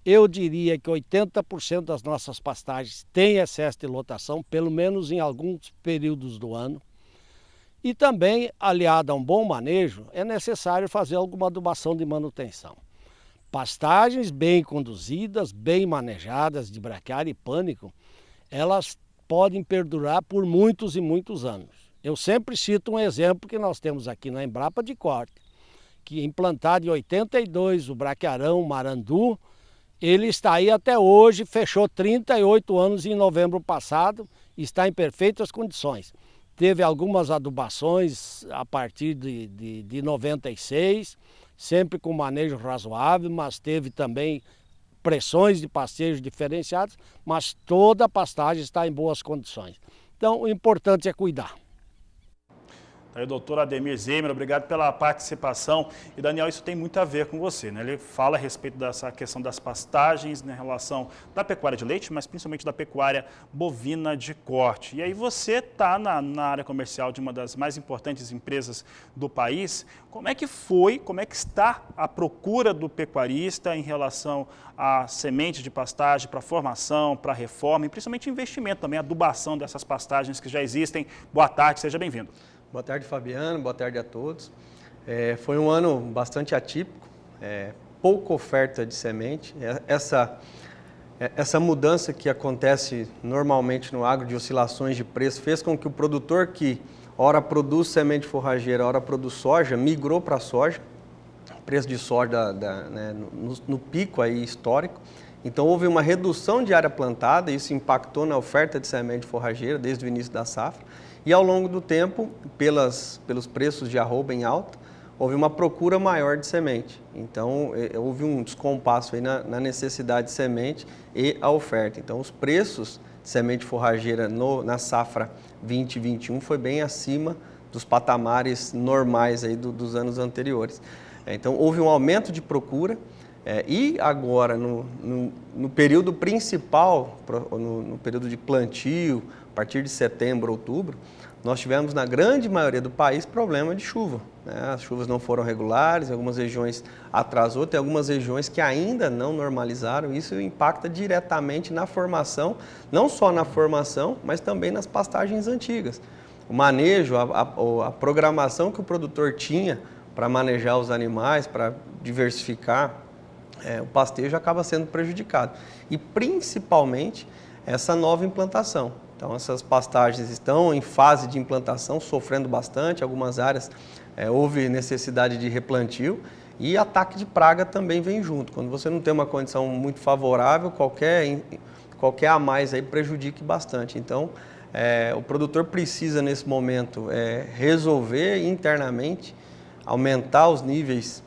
Eu diria que 80% das nossas pastagens têm excesso de lotação, pelo menos em alguns períodos do ano. E também, aliado a um bom manejo, é necessário fazer alguma adubação de manutenção. Pastagens bem conduzidas, bem manejadas, de braquiária e pânico, elas podem perdurar por muitos e muitos anos. Eu sempre cito um exemplo que nós temos aqui na Embrapa de Corte, que implantado em 82, o braquiarão Marandu, ele está aí até hoje, fechou 38 anos em novembro passado, está em perfeitas condições. Teve algumas adubações a partir de 96, sempre com manejo razoável, mas teve também pressões de pastejo diferenciadas, mas toda a pastagem está em boas condições. Então, o importante é cuidar. Aí o doutor Ademir Zimmer, obrigado pela participação. E Daniel, isso tem muito a ver com você, né? Ele fala a respeito dessa questão das pastagens, né, em relação da pecuária de leite, mas principalmente da pecuária bovina de corte. E aí você está na área comercial de uma das mais importantes empresas do país. Como é que está a procura do pecuarista em relação a semente de pastagem para formação, para reforma e principalmente investimento também, adubação dessas pastagens que já existem? Boa tarde, seja bem-vindo. Boa tarde, Fabiano. Boa tarde a todos. Foi um ano bastante atípico, pouca oferta de semente. Essa mudança que acontece normalmente no agro de oscilações de preço fez com que o produtor que ora produz semente forrageira, ora produz soja, migrou para a soja. O preço de soja né, no pico aí histórico. Então houve uma redução de área plantada, isso impactou na oferta de semente forrageira desde o início da safra. E ao longo do tempo, pelos preços de arroba em alta, houve uma procura maior de semente. Então, houve um descompasso aí na necessidade de semente e a oferta. Então, os preços de semente forrageira na safra 2021 foi bem acima dos patamares normais aí dos anos anteriores. Então, houve um aumento de procura e agora, no período principal, no período de plantio, a partir de setembro, outubro, nós tivemos na grande maioria do país problema de chuva, né? As chuvas não foram regulares, em algumas regiões atrasou, tem algumas regiões que ainda não normalizaram, isso impacta diretamente na formação, não só na formação, mas também nas pastagens antigas. O manejo, a programação que o produtor tinha para manejar os animais, para diversificar o pastejo acaba sendo prejudicado. E principalmente essa nova implantação. Então, essas pastagens estão em fase de implantação, sofrendo bastante. Algumas áreas houve necessidade de replantio e ataque de praga também vem junto. Quando você não tem uma condição muito favorável, qualquer a mais aí prejudique bastante. Então, o produtor precisa, nesse momento, resolver internamente, aumentar os níveis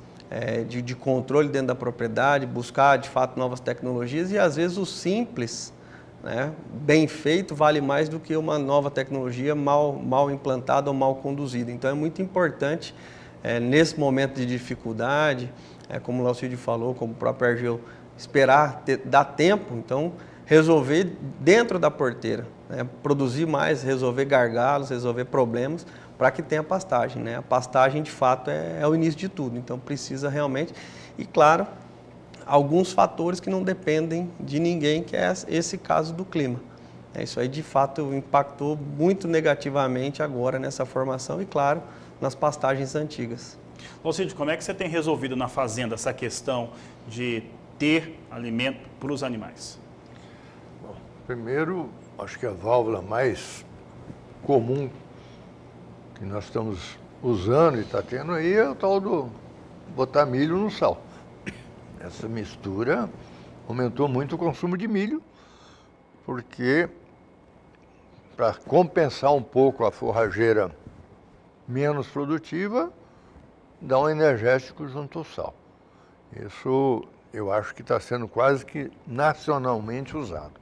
de controle dentro da propriedade, buscar, de fato, novas tecnologias e, às vezes, o simples, né, bem feito vale mais do que uma nova tecnologia mal implantada ou mal conduzida. Então é muito importante, nesse momento de dificuldade, como o Laucídio falou, como o próprio Argel, esperar, dar tempo, então resolver dentro da porteira, né, produzir mais, resolver gargalos, resolver problemas, para que tenha pastagem, né? A pastagem, de fato, é o início de tudo, então precisa realmente, e claro, alguns fatores que não dependem de ninguém, que é esse caso do clima. Isso aí, de fato, impactou muito negativamente agora nessa formação e, claro, nas pastagens antigas. Alcide, como é que você tem resolvido na fazenda essa questão de ter alimento para os animais? Bom, primeiro, acho que a válvula mais comum que nós estamos usando e está tendo aí é o tal do botar milho no sal. Essa mistura aumentou muito o consumo de milho, porque para compensar um pouco a forrageira menos produtiva, dá um energético junto ao sal. Isso eu acho que está sendo quase que nacionalmente usado.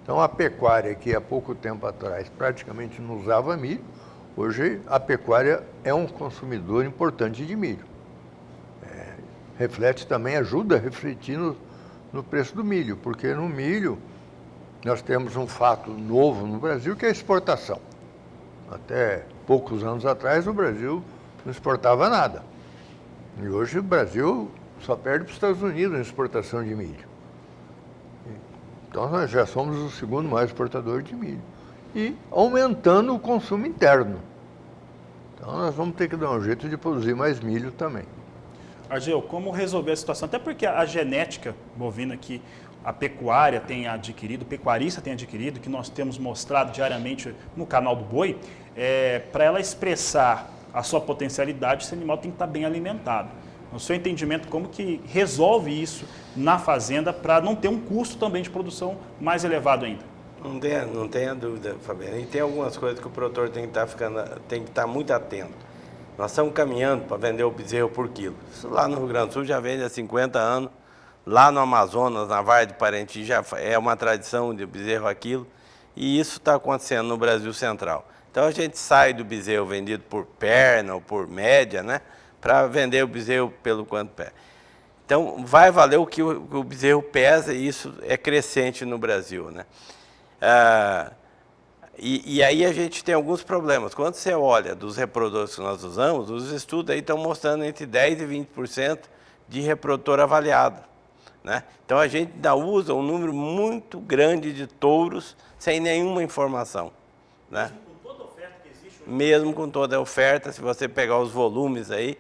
Então a pecuária, que há pouco tempo atrás praticamente não usava milho, hoje a pecuária é um consumidor importante de milho. Reflete também, ajuda a refletir no preço do milho, porque no milho nós temos um fato novo no Brasil, que é a exportação. Até poucos anos atrás o Brasil não exportava nada. E hoje o Brasil só perde para os Estados Unidos na exportação de milho. Então nós já somos o segundo maior exportador de milho. E aumentando o consumo interno. Então nós vamos ter que dar um jeito de produzir mais milho também. Argel, como resolver a situação? Até porque a genética bovina que a pecuária tem adquirido, o pecuarista tem adquirido, que nós temos mostrado diariamente no canal do Boi, para ela expressar a sua potencialidade, esse animal tem que estar bem alimentado. No seu entendimento, como que resolve isso na fazenda para não ter um custo também de produção mais elevado ainda? Não tenha dúvida, Fabiano. E tem algumas coisas que o produtor tem que estar muito atento. Nós estamos caminhando para vender o bezerro por quilo. Isso lá no Rio Grande do Sul já vende há 50 anos. Lá no Amazonas, na Vargem de Parintins, já é uma tradição de bezerro a quilo. E isso está acontecendo no Brasil Central. Então a gente sai do bezerro vendido por perna ou por média, né, para vender o bezerro pelo quanto pesa. Então vai valer o que o bezerro pesa, e isso é crescente no Brasil, né? E aí a gente tem alguns problemas. Quando você olha dos reprodutores que nós usamos, os estudos aí estão mostrando entre 10% e 20% de reprodutor avaliado, né? Então a gente ainda usa um número muito grande de touros sem nenhuma informação, né? Mesmo com toda a oferta, se você pegar os volumes aí,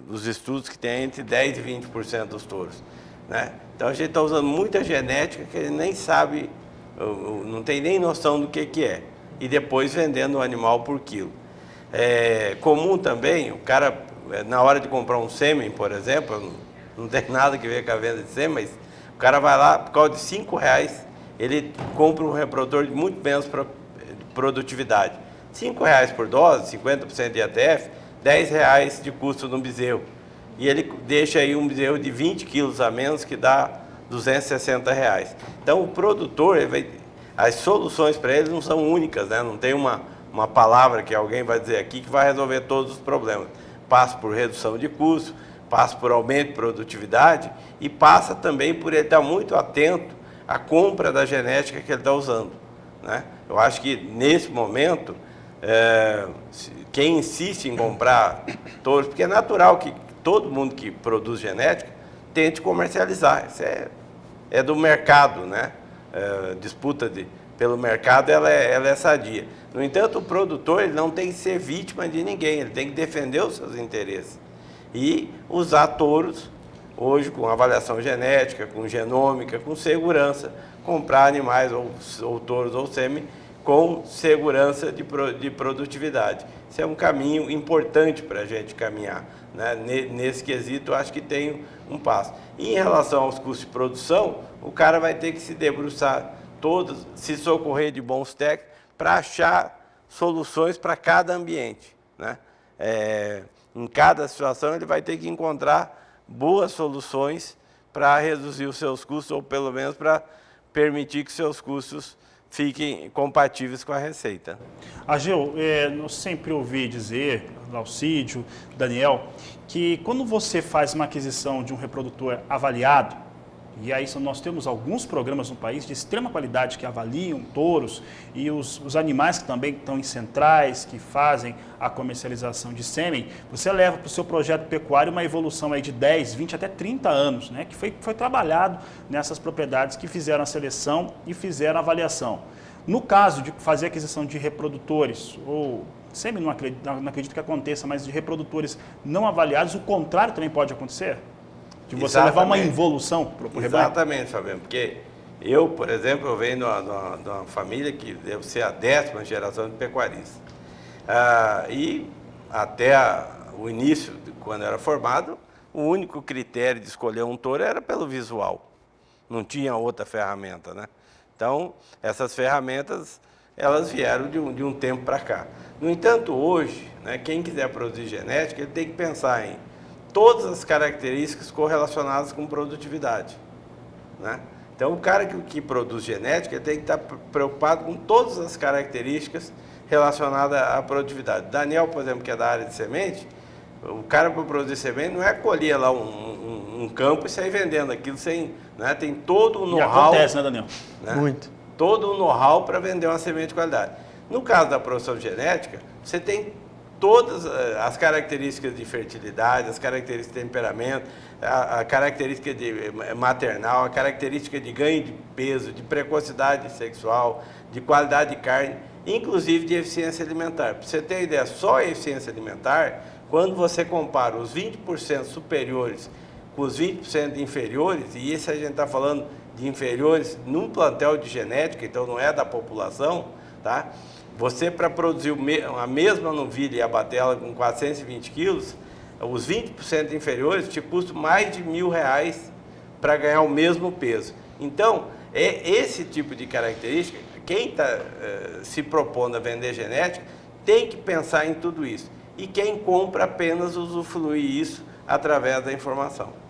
os estudos que tem entre 10% e 20% dos touros, né? Então a gente está usando muita genética que ele nem sabe, não tem nem noção do que é, e depois vendendo o animal por quilo. É comum também, o cara, na hora de comprar um sêmen, por exemplo, não tem nada que ver com a venda de sêmen, mas o cara vai lá, por causa de R$5, ele compra um reprodutor de muito menos produtividade. R$5 por dose, 50% de IATF, R$10 de custo no bezerro. E ele deixa aí um bezerro de 20 quilos a menos, que dá R$260. Então o produtor, as soluções para ele não são únicas, né? Não tem uma palavra que alguém vai dizer aqui que vai resolver todos os problemas. Passa por redução de custo, passa por aumento de produtividade e passa também por ele estar muito atento à compra da genética que ele está usando, né? Eu acho que nesse momento, quem insiste em comprar touros, porque é natural que todo mundo que produz genética tente comercializar, isso é do mercado, né? Disputa pelo mercado, ela é sadia. No entanto, o produtor, ele não tem que ser vítima de ninguém, ele tem que defender os seus interesses e usar touros, hoje com avaliação genética, com genômica, com segurança, comprar animais ou touros ou sêmen com segurança de produtividade. Isso é um caminho importante para a gente caminhar, né? Nesse quesito, eu acho que tem um passo. E em relação aos custos de produção, o cara vai ter que se debruçar todos, se socorrer de bons técnicos para achar soluções para cada ambiente, né? Em cada situação, ele vai ter que encontrar boas soluções para reduzir os seus custos, ou pelo menos para permitir que seus custos fiquem compatíveis com a receita. Argel, eu sempre ouvi dizer, Alcídio, Daniel, que quando você faz uma aquisição de um reprodutor avaliado, E aí nós temos alguns programas no país de extrema qualidade que avaliam touros e os animais que também estão em centrais, que fazem a comercialização de sêmen. Você leva para o seu projeto pecuário uma evolução aí de 10, 20 até 30 anos, né? Que foi trabalhado nessas propriedades que fizeram a seleção e fizeram a avaliação. No caso de fazer aquisição de reprodutores, ou sêmen não acredito que aconteça, mas de reprodutores não avaliados, o contrário também pode acontecer? De você levar uma involução para o rebanho? Exatamente, Fabiano, porque eu, por exemplo, eu venho de uma família que deve ser a 10ª geração de pecuaristas. E até o início, quando eu era formado, o único critério de escolher um touro era pelo visual. Não tinha outra ferramenta, né? Então, essas ferramentas, elas vieram de um tempo para cá. No entanto, hoje, né, quem quiser produzir genética, ele tem que pensar em todas as características correlacionadas com produtividade, né? Então, o cara que produz genética, ele tem que estar preocupado com todas as características relacionadas à produtividade. Daniel, por exemplo, que é da área de semente, o cara para produzir semente não é colher lá um campo e sair vendendo aquilo sem, né? Tem todo o know-how. Acontece, né, Daniel? Né? Muito. Todo o know-how para vender uma semente de qualidade. No caso da produção genética, você tem todas as características de fertilidade, as características de temperamento, a característica de maternal, a característica de ganho de peso, de precocidade sexual, de qualidade de carne, inclusive de eficiência alimentar. Para você ter uma ideia, só a eficiência alimentar, quando você compara os 20% superiores com os 20% inferiores, e isso a gente está falando de inferiores num plantel de genética, então não é da população, tá? Você, para produzir a mesma novilha e abater ela com 420 quilos, os 20% inferiores te custam mais de R$1.000 para ganhar o mesmo peso. Então, é esse tipo de característica, quem está se propondo a vender genética tem que pensar em tudo isso. E quem compra apenas usufrui isso através da informação.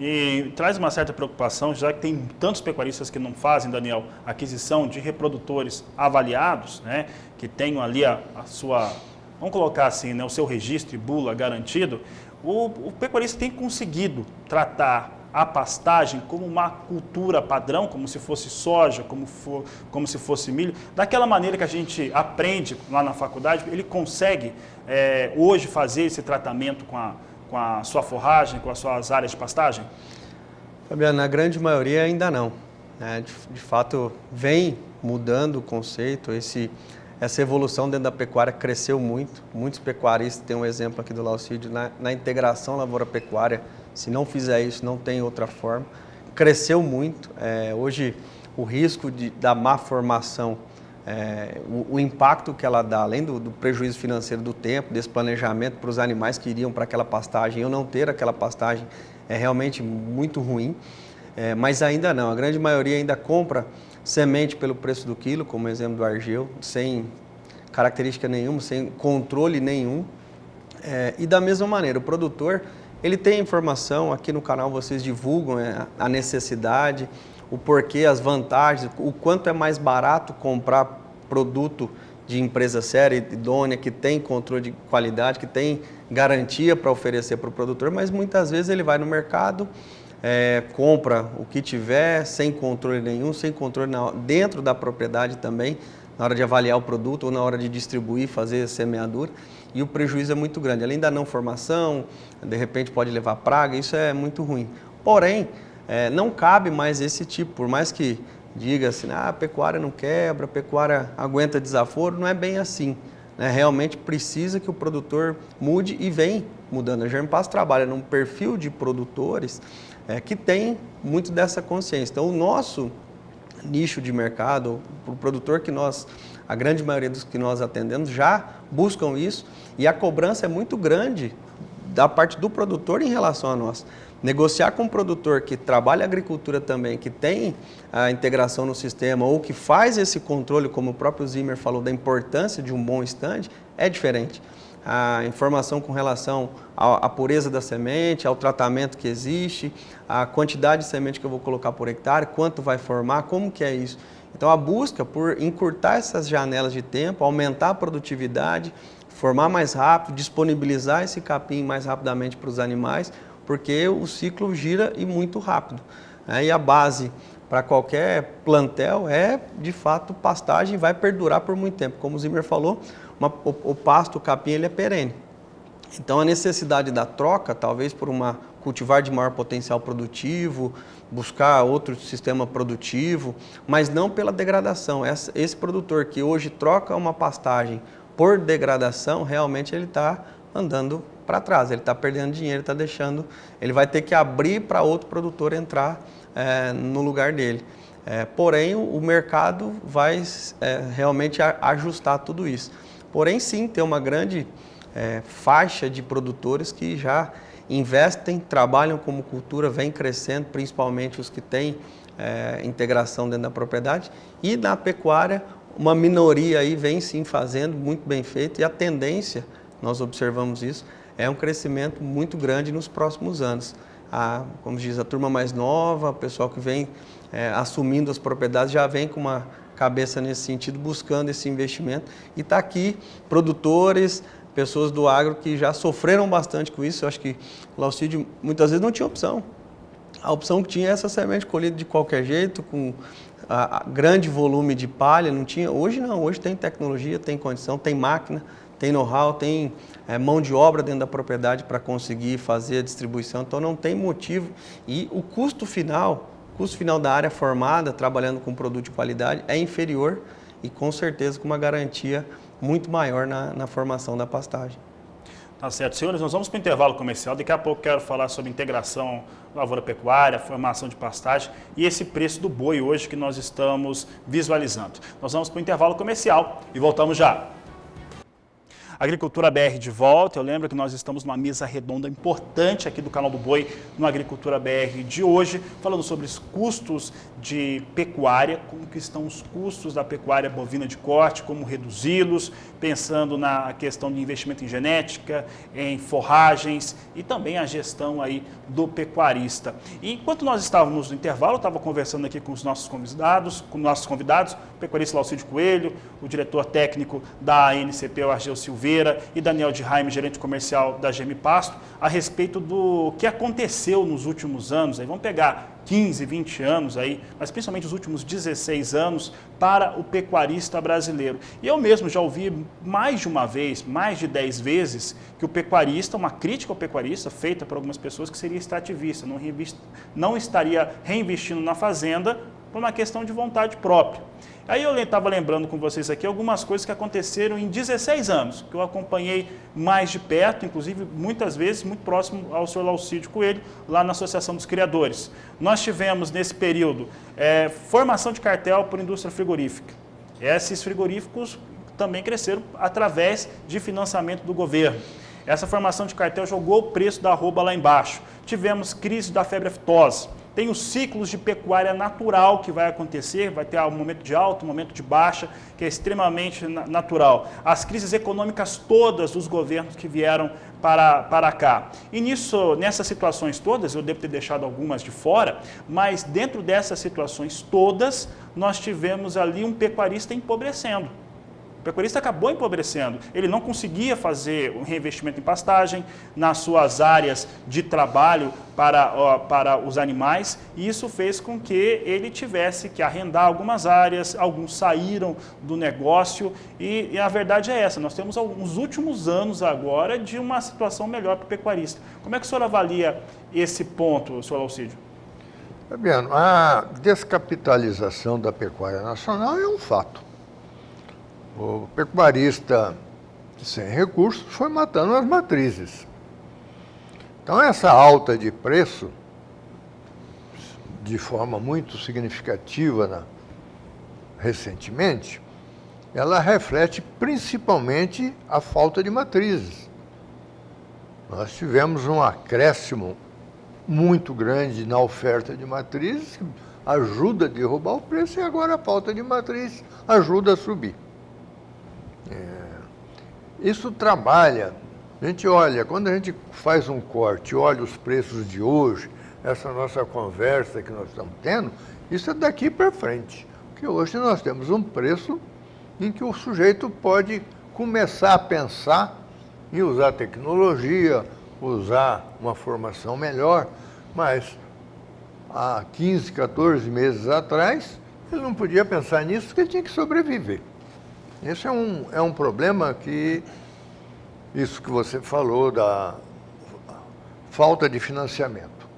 E traz uma certa preocupação, já que tem tantos pecuaristas que não fazem, Daniel, aquisição de reprodutores avaliados, né, que tenham ali a sua, vamos colocar assim, né, o seu registro e bula garantido. O pecuarista tem conseguido tratar a pastagem como uma cultura padrão, como se fosse soja, como se fosse milho, daquela maneira que a gente aprende lá na faculdade. Ele consegue hoje fazer esse tratamento com a sua forragem, com as suas áreas de pastagem? Fabiano, na grande maioria ainda não, né? De fato, vem mudando o conceito, essa evolução dentro da pecuária cresceu muito. Muitos pecuaristas, tem um exemplo aqui do Laucídio, na integração lavoura-pecuária, se não fizer isso, não tem outra forma. Cresceu muito. Hoje, o risco da má formação, o impacto que ela dá, além do prejuízo financeiro do tempo, desse planejamento para os animais que iriam para aquela pastagem, eu não ter aquela pastagem, é realmente muito ruim. Mas ainda não, a grande maioria ainda compra semente pelo preço do quilo, como o exemplo do Argeu, sem característica nenhuma, sem controle nenhum. E da mesma maneira, o produtor, ele tem informação, aqui no canal vocês divulgam a necessidade, o porquê, as vantagens, o quanto é mais barato comprar produto de empresa séria, idônea, que tem controle de qualidade, que tem garantia para oferecer para o produtor, mas muitas vezes ele vai no mercado, compra o que tiver, sem controle nenhum, sem controle dentro da propriedade também, na hora de avaliar o produto ou na hora de distribuir, fazer semeadura, e o prejuízo é muito grande. Além da não formação, de repente pode levar praga, isso é muito ruim. Porém, não cabe mais esse tipo, por mais que diga assim, a pecuária não quebra, a pecuária aguenta desaforo, não é bem assim, né? Realmente precisa que o produtor mude e vem mudando. A Germpass trabalha num perfil de produtores que tem muito dessa consciência. Então, o nosso nicho de mercado, o produtor que a grande maioria dos que nós atendemos já buscam isso, e a cobrança é muito grande da parte do produtor em relação a nós. Negociar com um produtor que trabalha agricultura também, que tem a integração no sistema ou que faz esse controle, como o próprio Zimmer falou, da importância de um bom stand, é diferente. A informação com relação à pureza da semente, ao tratamento que existe, a quantidade de semente que eu vou colocar por hectare, quanto vai formar, como que é isso. Então a busca por encurtar essas janelas de tempo, aumentar a produtividade, formar mais rápido, disponibilizar esse capim mais rapidamente para os animais, porque o ciclo gira e muito rápido. né? E a base para qualquer plantel é, de fato, pastagem, vai perdurar por muito tempo. Como o Zimmer falou, o pasto, o capim, ele é perene. Então, a necessidade da troca, talvez por uma cultivar de maior potencial produtivo, buscar outro sistema produtivo, mas não pela degradação. Esse produtor que hoje troca uma pastagem por degradação, realmente ele está andando para trás, ele está perdendo dinheiro, está deixando, ele vai ter que abrir para outro produtor entrar no lugar dele. Porém, o mercado vai realmente ajustar tudo isso. Porém, sim, tem uma grande faixa de produtores que já investem, trabalham como cultura, vem crescendo, principalmente os que têm integração dentro da propriedade. E na pecuária, uma minoria aí vem sim fazendo, muito bem feito, e a tendência, nós observamos isso, é um crescimento muito grande nos próximos anos. Como diz, a turma mais nova, o pessoal que vem assumindo as propriedades, já vem com uma cabeça nesse sentido, buscando esse investimento. E está aqui produtores, pessoas do agro que já sofreram bastante com isso. Eu acho que o Laucídio muitas vezes não tinha opção. A opção que tinha é essa semente colhida de qualquer jeito, com grande volume de palha, não tinha. Hoje não, hoje tem tecnologia, tem condição, tem máquina, tem know-how, tem mão de obra dentro da propriedade para conseguir fazer a distribuição, então não tem motivo. E o custo final da área formada, trabalhando com produto de qualidade, é inferior e com certeza com uma garantia muito maior na formação da pastagem. Tá certo. Senhores, nós vamos para o intervalo comercial. Daqui a pouco quero falar sobre integração lavoura-pecuária, formação de pastagem e esse preço do boi hoje que nós estamos visualizando. Nós vamos para o intervalo comercial e voltamos já. Agricultura BR de volta. Eu lembro que nós estamos numa mesa redonda importante aqui do canal do Boi, no Agricultura BR de hoje, falando sobre os custos de pecuária, como que estão os custos da pecuária bovina de corte, como reduzi-los, pensando na questão de investimento em genética, em forragens e também a gestão aí do pecuarista. E enquanto nós estávamos no intervalo, eu estava conversando aqui com os nossos convidados, o pecuarista Laucídio Coelho, o diretor técnico da ANCP, o Argel Silveira, e Daniel de Jaime, gerente comercial da GM Pasto, a respeito do que aconteceu nos últimos anos. Aí vamos pegar 15, 20 anos aí, mas principalmente os últimos 16 anos para o pecuarista brasileiro. E eu mesmo já ouvi mais de uma vez, mais de 10 vezes, que o pecuarista, uma crítica ao pecuarista feita por algumas pessoas, que seria extrativista, não estaria reinvestindo na fazenda por uma questão de vontade própria. Aí eu estava lembrando com vocês aqui algumas coisas que aconteceram em 16 anos, que eu acompanhei mais de perto, inclusive muitas vezes muito próximo ao senhor Laucídio Coelho, lá na Associação dos Criadores. Nós tivemos nesse período formação de cartel por indústria frigorífica. Esses frigoríficos também cresceram através de financiamento do governo. Essa formação de cartel jogou o preço da arroba lá embaixo. Tivemos crise da febre aftosa. Tem os ciclos de pecuária natural que vai acontecer, vai ter um momento de alta, um momento de baixa, que é extremamente natural. As crises econômicas todas dos governos que vieram para cá. E nessas situações todas, eu devo ter deixado algumas de fora, mas dentro dessas situações todas, nós tivemos ali um pecuarista empobrecendo. O pecuarista acabou empobrecendo, ele não conseguia fazer um reinvestimento em pastagem nas suas áreas de trabalho para os animais, e isso fez com que ele tivesse que arrendar algumas áreas, alguns saíram do negócio, e a verdade é essa, nós temos alguns últimos anos agora de uma situação melhor para o pecuarista. Como é que o senhor avalia esse ponto, senhor Laucídio? Fabiano, a descapitalização da pecuária nacional é um fato. O pecuarista sem recursos foi matando as matrizes. Então, essa alta de preço, de forma muito significativa recentemente, ela reflete principalmente a falta de matrizes. Nós tivemos um acréscimo muito grande na oferta de matrizes, que ajuda a derrubar o preço, e agora a falta de matriz ajuda a subir. Isso trabalha. A gente olha, quando a gente faz um corte, olha os preços de hoje, essa nossa conversa que nós estamos tendo, isso é daqui para frente. Porque hoje nós temos um preço em que o sujeito pode começar a pensar em usar tecnologia, usar uma formação melhor, mas há 15, 14 meses atrás, ele não podia pensar nisso porque ele tinha que sobreviver. Esse é um problema que, isso que você falou da falta de financiamento.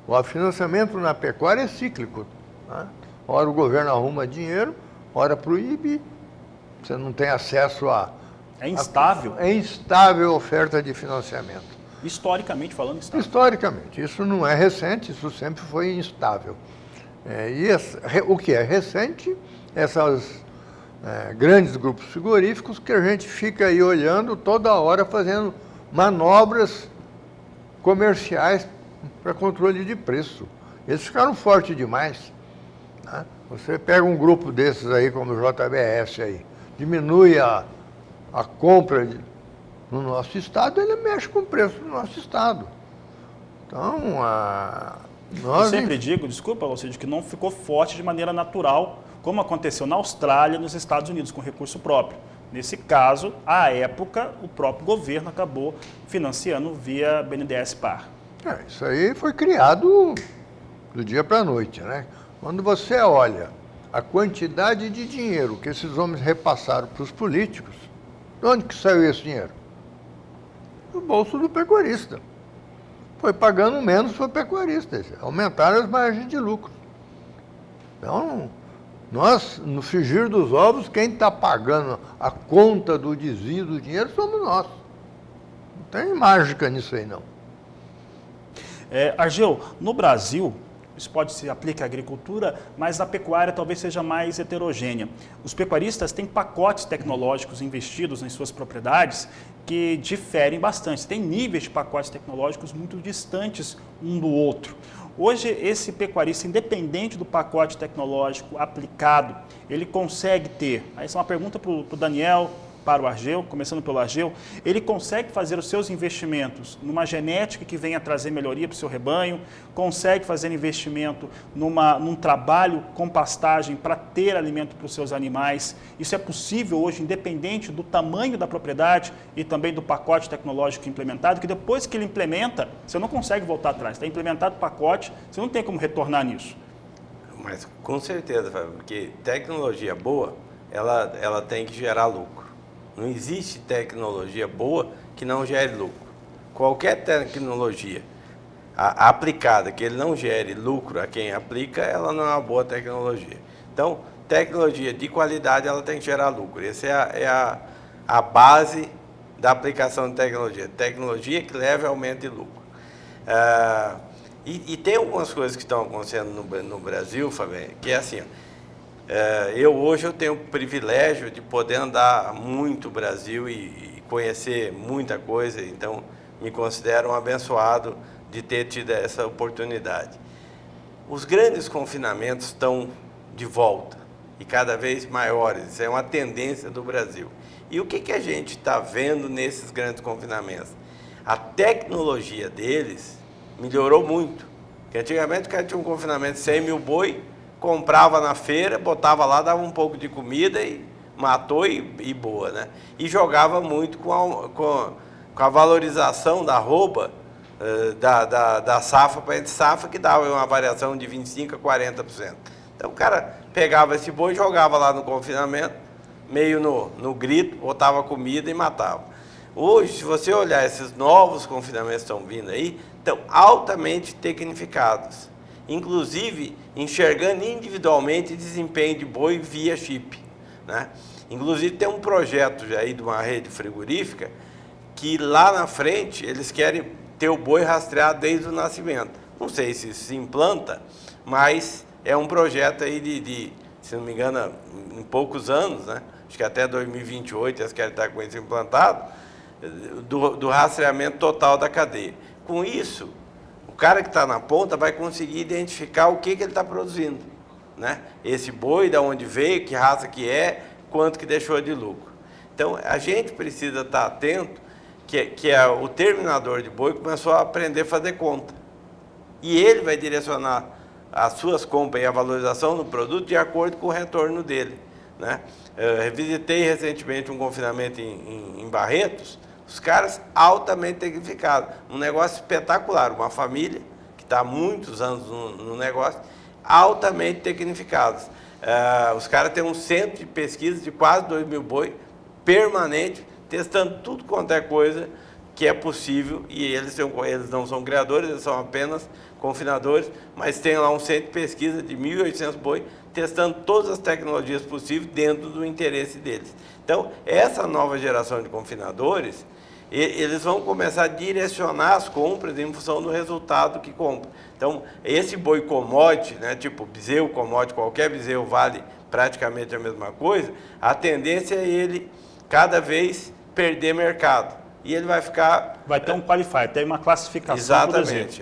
O financiamento na pecuária é cíclico. Né? Ora o governo arruma dinheiro, ora proíbe, você não tem acesso a... É instável. É instável a oferta de financiamento. Historicamente falando, instável. Historicamente. Isso não é recente, isso sempre foi instável. O que é recente, essas grandes grupos frigoríficos que a gente fica aí olhando toda hora fazendo manobras comerciais para controle de preço. Eles ficaram fortes demais. Né? Você pega um grupo desses aí, como o JBS aí, diminui a compra no nosso estado, ele mexe com o preço do nosso estado. Então, eu sempre digo, desculpa, Alcide, que não ficou forte de maneira natural, como aconteceu na Austrália e nos Estados Unidos, com recurso próprio. Nesse caso, à época, o próprio governo acabou financiando via BNDES Par. Isso aí foi criado do dia para a noite, né? Quando você olha a quantidade de dinheiro que esses homens repassaram para os políticos, de onde que saiu esse dinheiro? Do bolso do pecuarista. Foi pagando menos para o pecuarista, aumentaram as margens de lucro. Então, nós, no frigir dos ovos, quem está pagando a conta do desvio do dinheiro somos nós. Não tem mágica nisso aí, não. Argel, no Brasil, isso pode se aplicar à agricultura, mas a pecuária talvez seja mais heterogênea. Os pecuaristas têm pacotes tecnológicos investidos em suas propriedades que diferem bastante. Tem níveis de pacotes tecnológicos muito distantes um do outro. Hoje, esse pecuarista, independente do pacote tecnológico aplicado, ele consegue ter, essa é uma pergunta para o Daniel, para o Argel, começando pelo Argel, ele consegue fazer os seus investimentos numa genética que venha trazer melhoria para o seu rebanho, consegue fazer investimento num trabalho com pastagem para ter alimento para os seus animais. Isso é possível hoje, independente do tamanho da propriedade e também do pacote tecnológico implementado, que depois que ele implementa, você não consegue voltar atrás. Está implementado o pacote, você não tem como retornar nisso. Mas com certeza, Fábio, porque tecnologia boa, ela tem que gerar lucro. Não existe tecnologia boa que não gere lucro. Qualquer tecnologia aplicada que ele não gere lucro a quem aplica, ela não é uma boa tecnologia. Então, tecnologia de qualidade, ela tem que gerar lucro. Essa é a base da aplicação de tecnologia. Tecnologia que leve a aumento de lucro. E tem algumas coisas que estão acontecendo no Brasil, Fábio, que é assim, hoje eu tenho o privilégio de poder andar muito o Brasil e conhecer muita coisa, então me considero um abençoado de ter tido essa oportunidade. Os grandes confinamentos estão de volta e cada vez maiores, isso é uma tendência do Brasil. E o que a gente está vendo nesses grandes confinamentos? A tecnologia deles melhorou muito, porque antigamente o cara tinha um confinamento de 100 mil boi, comprava na feira, botava lá, dava um pouco de comida e matou e boa, né? E jogava muito com a valorização da arroba da safra para entre safra, que dava uma variação de 25% a 40%. Então o cara pegava esse boi, jogava lá no confinamento, meio no grito, botava comida e matava. Hoje, se você olhar esses novos confinamentos que estão vindo aí, estão altamente tecnificados. Inclusive enxergando individualmente desempenho de boi via chip, né? Inclusive tem um projeto já aí de uma rede frigorífica que lá na frente eles querem ter o boi rastreado desde o nascimento. Não sei se isso se implanta, mas é um projeto aí de se não me engano, em poucos anos, né? Acho que até 2028 eles querem estar com isso implantado, do rastreamento total da cadeia. Com isso, o cara que está na ponta vai conseguir identificar o que ele está produzindo, né? Esse boi, de onde veio, que raça que é, quanto que deixou de lucro. Então, a gente precisa estar atento que o terminador de boi começou a aprender a fazer conta. E ele vai direcionar as suas compras e a valorização do produto de acordo com o retorno dele, né? Eu visitei recentemente um confinamento em Barretos, os caras altamente tecnificados, um negócio espetacular, uma família que está há muitos anos no negócio, altamente tecnificados. Os caras têm um centro de pesquisa de quase 2.000 boi, permanente, testando tudo quanto é coisa que é possível, e eles não são criadores, eles são apenas confinadores, mas tem lá um centro de pesquisa de 1.800 boi, testando todas as tecnologias possíveis dentro do interesse deles. Então, essa nova geração de confinadores, eles vão começar a direcionar as compras em função do resultado que compram. Então, esse boi commodity, né, tipo bezerro commodity, qualquer bezerro vale praticamente a mesma coisa, a tendência é ele cada vez perder mercado. E ele vai ficar... Vai ter um qualifier, tem uma classificação. Exatamente.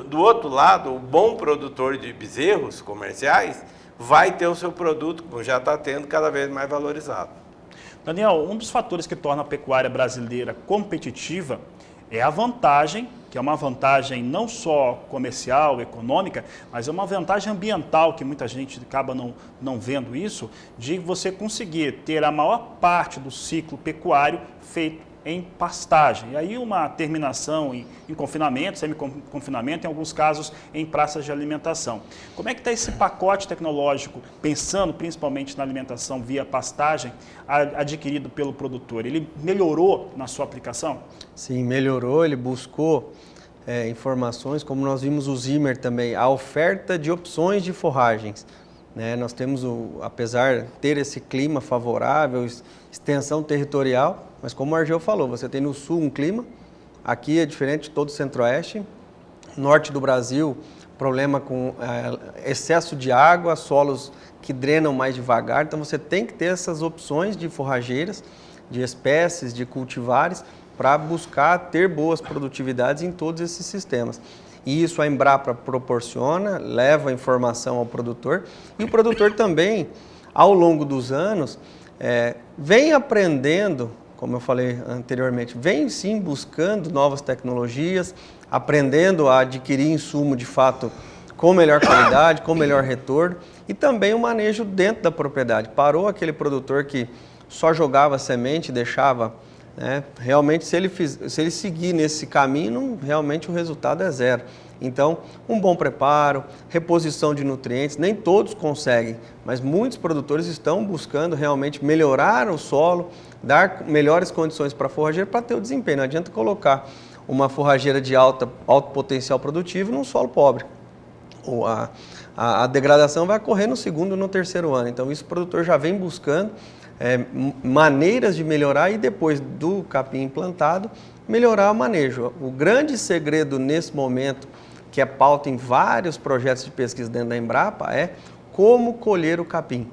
Do outro lado, o bom produtor de bezerros comerciais vai ter o seu produto, como já está tendo, cada vez mais valorizado. Daniel, um dos fatores que torna a pecuária brasileira competitiva é a vantagem, que é uma vantagem não só comercial, econômica, mas é uma vantagem ambiental, que muita gente acaba não vendo isso, de você conseguir ter a maior parte do ciclo pecuário feito em pastagem. E aí uma terminação em confinamento, semi-confinamento, em alguns casos em praças de alimentação. Como é que está esse pacote tecnológico, pensando principalmente na alimentação via pastagem, adquirido pelo produtor? Ele melhorou na sua aplicação? Sim, melhorou, ele buscou informações, como nós vimos o Zimmer também, a oferta de opções de forragens. Nós temos, apesar de ter esse clima favorável, extensão territorial, mas como o Argel falou, você tem no sul um clima, aqui é diferente de todo o centro-oeste, norte do Brasil, problema com excesso de água, solos que drenam mais devagar, então você tem que ter essas opções de forrageiras, de espécies, de cultivares, para buscar ter boas produtividades em todos esses sistemas. E isso a Embrapa proporciona, leva a informação ao produtor, e o produtor também, ao longo dos anos, vem aprendendo, como eu falei anteriormente, vem sim buscando novas tecnologias, aprendendo a adquirir insumo de fato com melhor qualidade, com melhor retorno, e também o manejo dentro da propriedade. Parou aquele produtor que só jogava semente, deixava, realmente se ele seguir nesse caminho, realmente o resultado é zero. Então, um bom preparo, reposição de nutrientes, nem todos conseguem, mas muitos produtores estão buscando realmente melhorar o solo, dar melhores condições para a forrageira para ter o desempenho. Não adianta colocar uma forrageira de alto potencial produtivo num solo pobre. A degradação vai ocorrer no segundo e no terceiro ano. Então, isso o produtor já vem buscando maneiras de melhorar e depois do capim implantado, melhorar o manejo. O grande segredo nesse momento, que é pauta em vários projetos de pesquisa dentro da Embrapa, é como colher o capim.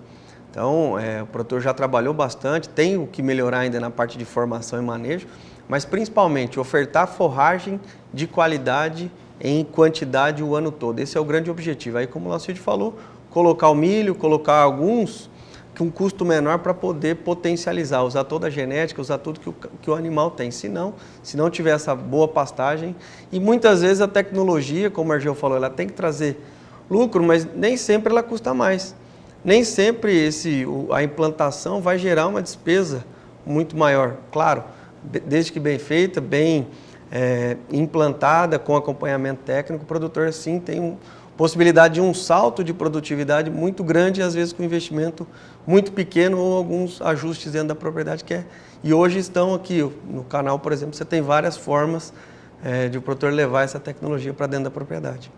Então, o produtor já trabalhou bastante, tem o que melhorar ainda na parte de formação e manejo, mas principalmente ofertar forragem de qualidade em quantidade o ano todo. Esse é o grande objetivo. Aí, como o Lacilde falou, colocar o milho, colocar alguns com um custo menor para poder potencializar, usar toda a genética, usar tudo que o animal tem. Se não tiver essa boa pastagem, e muitas vezes a tecnologia, como o Argel falou, ela tem que trazer lucro, mas nem sempre ela custa mais. Nem sempre a implantação vai gerar uma despesa muito maior. Claro, desde que bem feita, bem implantada, com acompanhamento técnico, o produtor sim tem possibilidade de um salto de produtividade muito grande, às vezes com investimento muito pequeno ou alguns ajustes dentro da propriedade E hoje estão aqui no canal, por exemplo, você tem várias formas de o produtor levar essa tecnologia para dentro da propriedade.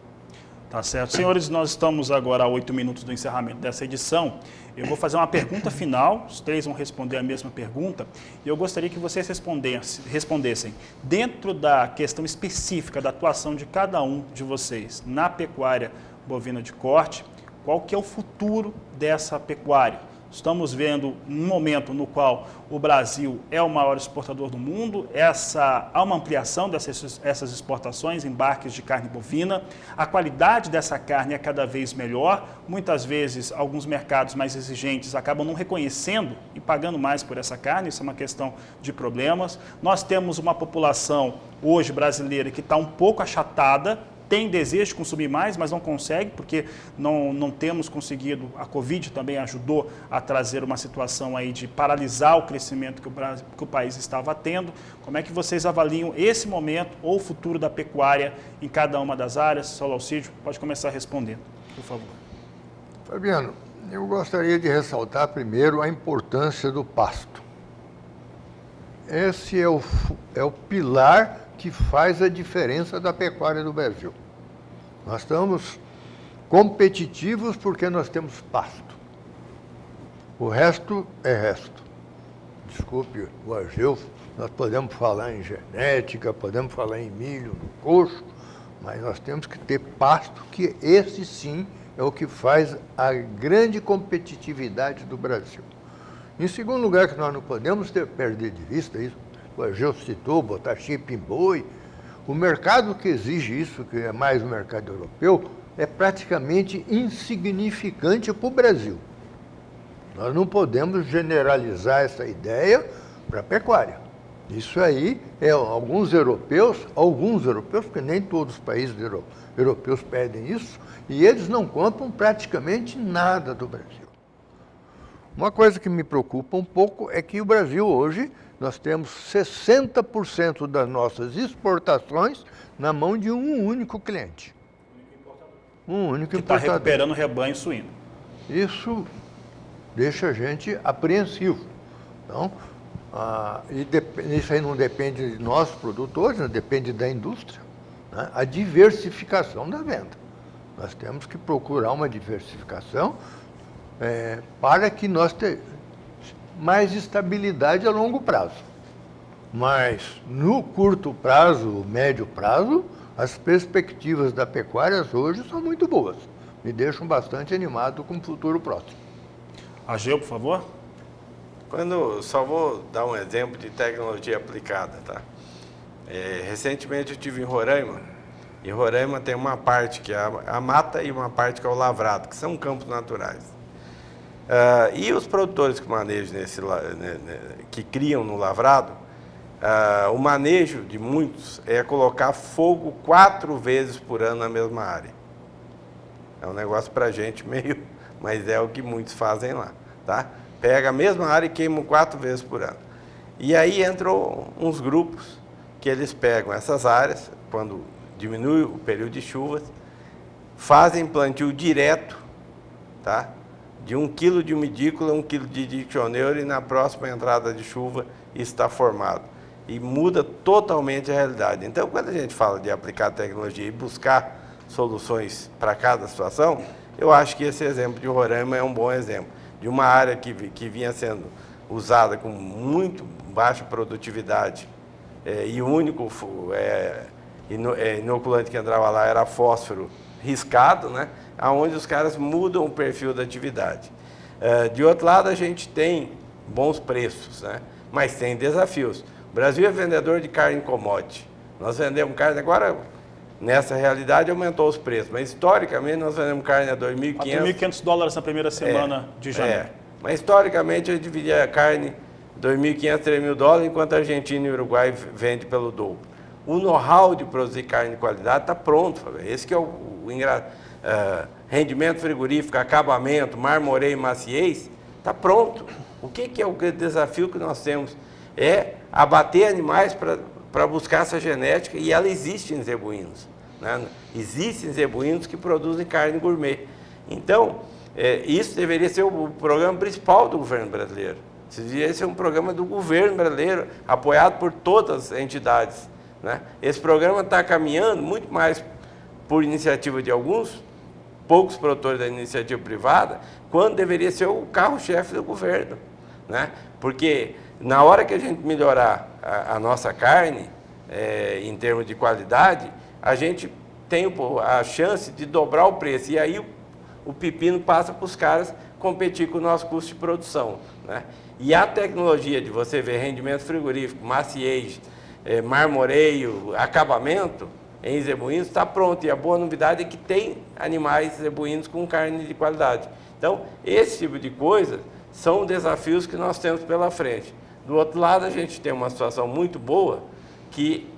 Tá certo. Senhores, nós estamos agora a 8 minutos do encerramento dessa edição. Eu vou fazer uma pergunta final, os três vão responder a mesma pergunta, e eu gostaria que vocês respondessem dentro da questão específica da atuação de cada um de vocês na pecuária bovina de corte, qual que é o futuro dessa pecuária? Estamos vendo um momento no qual o Brasil é o maior exportador do mundo, há uma ampliação dessas exportações, embarques de carne bovina, a qualidade dessa carne é cada vez melhor, muitas vezes alguns mercados mais exigentes acabam não reconhecendo e pagando mais por essa carne, isso é uma questão de problemas. Nós temos uma população hoje brasileira que está um pouco achatada, tem desejo de consumir mais, mas não consegue, porque não temos conseguido, a Covid também ajudou a trazer uma situação aí de paralisar o crescimento que o país estava tendo. Como é que vocês avaliam esse momento ou o futuro da pecuária em cada uma das áreas? Saulo Alcídio, pode começar respondendo, por favor. Fabiano, eu gostaria de ressaltar primeiro a importância do pasto. Esse é o pilar que faz a diferença da pecuária do Brasil. Nós estamos competitivos porque nós temos pasto. O resto é resto. Desculpe o Argeu, nós podemos falar em genética, podemos falar em milho, no coxo, mas nós temos que ter pasto, que esse sim é o que faz a grande competitividade do Brasil. Em segundo lugar, que nós não podemos perder de vista isso, o Argeu citou, botar chip em boi. O mercado que exige isso, que é mais o mercado europeu, é praticamente insignificante para o Brasil. Nós não podemos generalizar essa ideia para a pecuária. Isso aí é alguns europeus, porque nem todos os países europeus pedem isso, e eles não compram praticamente nada do Brasil. Uma coisa que me preocupa um pouco é que o Brasil hoje, nós temos 60% das nossas exportações na mão de um único cliente. Um único que está importador. Recuperando o rebanho suíno. Isso deixa a gente apreensivo. Então, isso aí não depende de nós, produtores, não depende da indústria. Né? A diversificação da venda. Nós temos que procurar uma diversificação para que nós tenhamos mais estabilidade a longo prazo. Mas, no curto prazo, médio prazo, as perspectivas da pecuária hoje são muito boas. Me deixam bastante animado com o futuro próximo. Ageu, por favor. Só vou dar um exemplo de tecnologia aplicada, tá? Recentemente eu estive em Roraima. Em Roraima tem uma parte que é a mata e uma parte que é o lavrado, que são campos naturais. E os produtores que manejam que criam no lavrado, o manejo de muitos é colocar fogo 4 vezes por ano na mesma área. É um negócio para a gente meio, mas é o que muitos fazem lá, tá? Pega a mesma área e queimam 4 vezes por ano. E aí entram uns grupos que eles pegam essas áreas, quando diminui o período de chuvas, fazem plantio direto, tá? De 1 quilo de umidícula, 1 quilo de dictioneiro, e na próxima entrada de chuva está formado. E muda totalmente a realidade. Então, quando a gente fala de aplicar tecnologia e buscar soluções para cada situação, eu acho que esse exemplo de Roraima é um bom exemplo. De uma área que vinha sendo usada com muito baixa produtividade, e o único inoculante que entrava lá era fósforo riscado, né? Onde os caras mudam o perfil da atividade. De outro lado, a gente tem bons preços, né? Mas tem desafios. O Brasil é vendedor de carne commodity. Nós vendemos carne, agora, nessa realidade, aumentou os preços, mas historicamente nós vendemos carne a $2.500 na primeira semana de janeiro. Mas historicamente a gente dividia a carne $2.500, $3.000, enquanto a Argentina e o Uruguai vende pelo dobro. O know-how de produzir carne de qualidade está pronto. Esse que é o rendimento frigorífico, acabamento, marmoreio e maciez, está pronto. O que é o desafio que nós temos? É abater animais para buscar essa genética, e ela existe em zebuínos. Né? Existem zebuínos que produzem carne gourmet. Então, isso deveria ser o programa principal do governo brasileiro. Isso deveria ser um programa do governo brasileiro, apoiado por todas as entidades. Né? Esse programa está caminhando muito mais por iniciativa de alguns, poucos produtores da iniciativa privada, quando deveria ser o carro-chefe do governo. Né? Porque na hora que a gente melhorar a nossa carne, em termos de qualidade, a gente tem a chance de dobrar o preço. E aí o pepino passa para os caras competir com o nosso custo de produção. Né? E a tecnologia de você ver rendimento frigorífico, maciez, marmoreio, acabamento em zebuínos está pronto. E a boa novidade é que tem animais zebuínos com carne de qualidade. Então, esse tipo de coisa são desafios que nós temos pela frente. Do outro lado, a gente tem uma situação muito boa que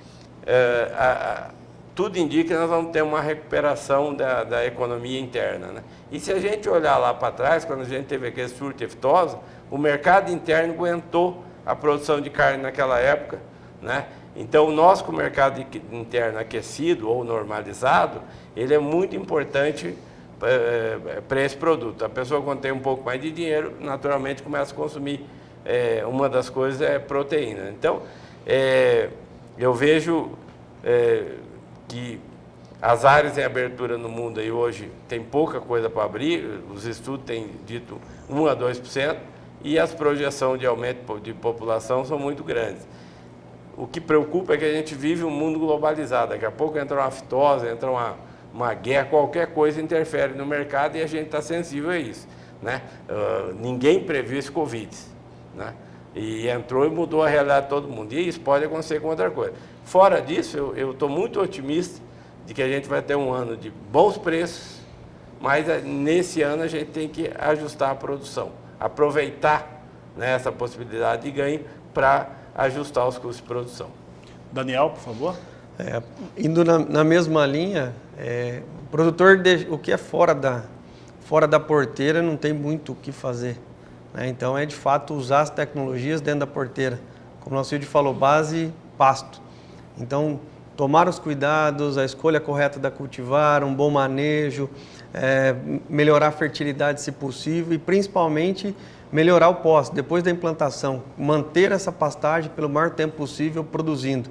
tudo indica que nós vamos ter uma recuperação da economia interna, né? E se a gente olhar lá para trás, quando a gente teve aquele surto aftosa, o mercado interno aguentou a produção de carne naquela época, né? Então, nós com o mercado interno aquecido ou normalizado, ele é muito importante para esse produto. A pessoa, quando tem um pouco mais de dinheiro, naturalmente começa a consumir. Uma das coisas é proteína. Então, eu vejo que as áreas em abertura no mundo aí hoje tem pouca coisa para abrir, os estudos têm dito 1 a 2%, e as projeções de aumento de população são muito grandes. O que preocupa é que a gente vive um mundo globalizado. Daqui a pouco entra uma aftosa, entra uma guerra, qualquer coisa interfere no mercado e a gente está sensível a isso, né? Ninguém previu esse Covid, né? E entrou e mudou a realidade de todo mundo. E isso pode acontecer com outra coisa. Fora disso, eu estou muito otimista de que a gente vai ter um ano de bons preços, mas nesse ano a gente tem que ajustar a produção, aproveitar, né, essa possibilidade de ganho para ajustar os custos de produção. Daniel, por favor. Indo na mesma linha, o produtor, o que é fora da porteira, não tem muito o que fazer, né? Então, de fato usar as tecnologias dentro da porteira. Como o Alcide falou, base, pasto. Então, tomar os cuidados, a escolha correta da cultivar, um bom manejo, melhorar a fertilidade se possível e principalmente melhorar o pós, depois da implantação, manter essa pastagem pelo maior tempo possível produzindo,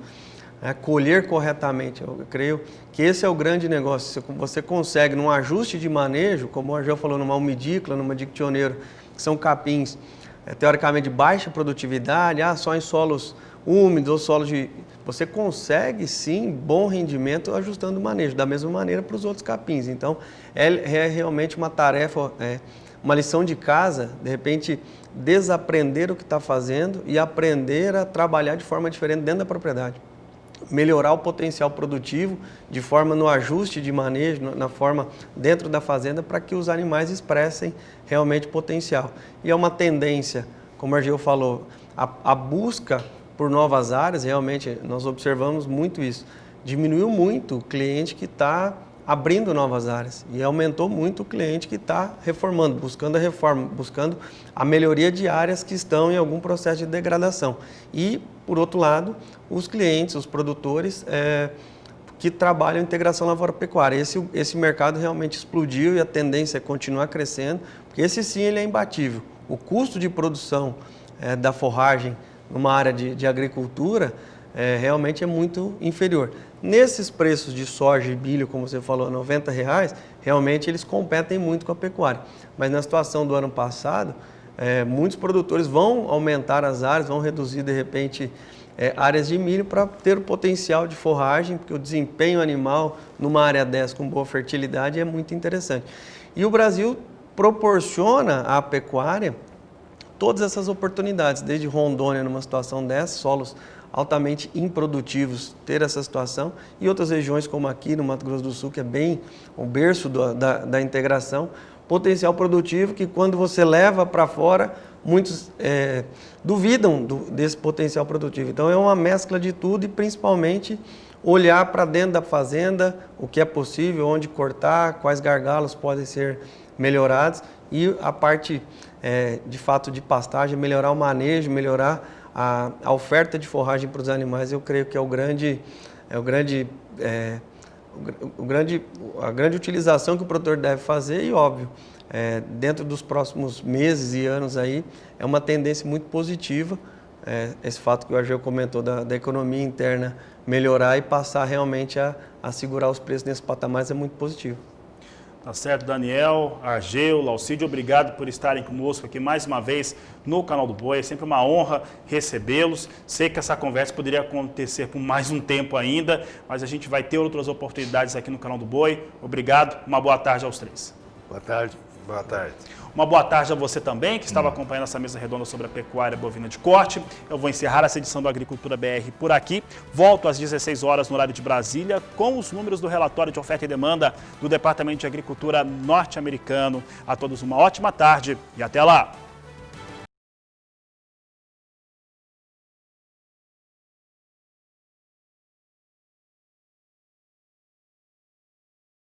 colher corretamente. Eu creio que esse é o grande negócio. Você consegue, num ajuste de manejo, como o Argel falou, numa umidícola, numa dictioneiro, que são capins teoricamente de baixa produtividade, só em solos úmidos ou solos de... Você consegue, sim, bom rendimento ajustando o manejo, da mesma maneira para os outros capins. Então, é realmente uma tarefa... uma lição de casa, de repente, desaprender o que está fazendo e aprender a trabalhar de forma diferente dentro da propriedade. Melhorar o potencial produtivo de forma no ajuste de manejo, na forma dentro da fazenda, para que os animais expressem realmente potencial. E é uma tendência, como o Argel falou, a busca por novas áreas, realmente nós observamos muito isso. Diminuiu muito o cliente que está abrindo novas áreas e aumentou muito o cliente que está reformando, buscando a reforma, buscando a melhoria de áreas que estão em algum processo de degradação. E, por outro lado, os clientes, os produtores que trabalham em integração lavoura-pecuária. Esse mercado realmente explodiu e a tendência é continuar crescendo, porque esse sim ele é imbatível. O custo de produção da forragem numa área de agricultura realmente é muito inferior. Nesses preços de soja e milho, como você falou, R$90, realmente eles competem muito com a pecuária. Mas na situação do ano passado, muitos produtores vão aumentar as áreas, vão reduzir de repente áreas de milho para ter o potencial de forragem, porque o desempenho animal numa área dessa com boa fertilidade é muito interessante. E o Brasil proporciona à pecuária todas essas oportunidades, desde Rondônia numa situação dessa, solos altamente improdutivos, ter essa situação, e outras regiões como aqui no Mato Grosso do Sul, que é bem o berço da integração, potencial produtivo que quando você leva para fora, muitos duvidam desse potencial produtivo. Então é uma mescla de tudo e principalmente olhar para dentro da fazenda, o que é possível, onde cortar, quais gargalos podem ser melhorados e a parte de fato de pastagem, melhorar o manejo, melhorar a oferta de forragem para os animais. Eu creio que é a grande utilização que o produtor deve fazer e, óbvio, dentro dos próximos meses e anos aí, é uma tendência muito positiva, esse fato que o Argel comentou da economia interna melhorar e passar realmente a segurar os preços nesse patamar é muito positivo. Tá certo, Daniel, Argel, Laucídio, obrigado por estarem conosco aqui mais uma vez no Canal do Boi. É sempre uma honra recebê-los. Sei que essa conversa poderia acontecer por mais um tempo ainda, mas a gente vai ter outras oportunidades aqui no Canal do Boi. Obrigado, uma boa tarde aos três. Boa tarde. Boa tarde. Uma boa tarde a você também, que estava acompanhando essa mesa redonda sobre a pecuária bovina de corte. Eu vou encerrar essa edição do Agricultura BR por aqui. Volto às 16 horas no horário de Brasília com os números do relatório de oferta e demanda do Departamento de Agricultura norte-americano. A todos uma ótima tarde e até lá!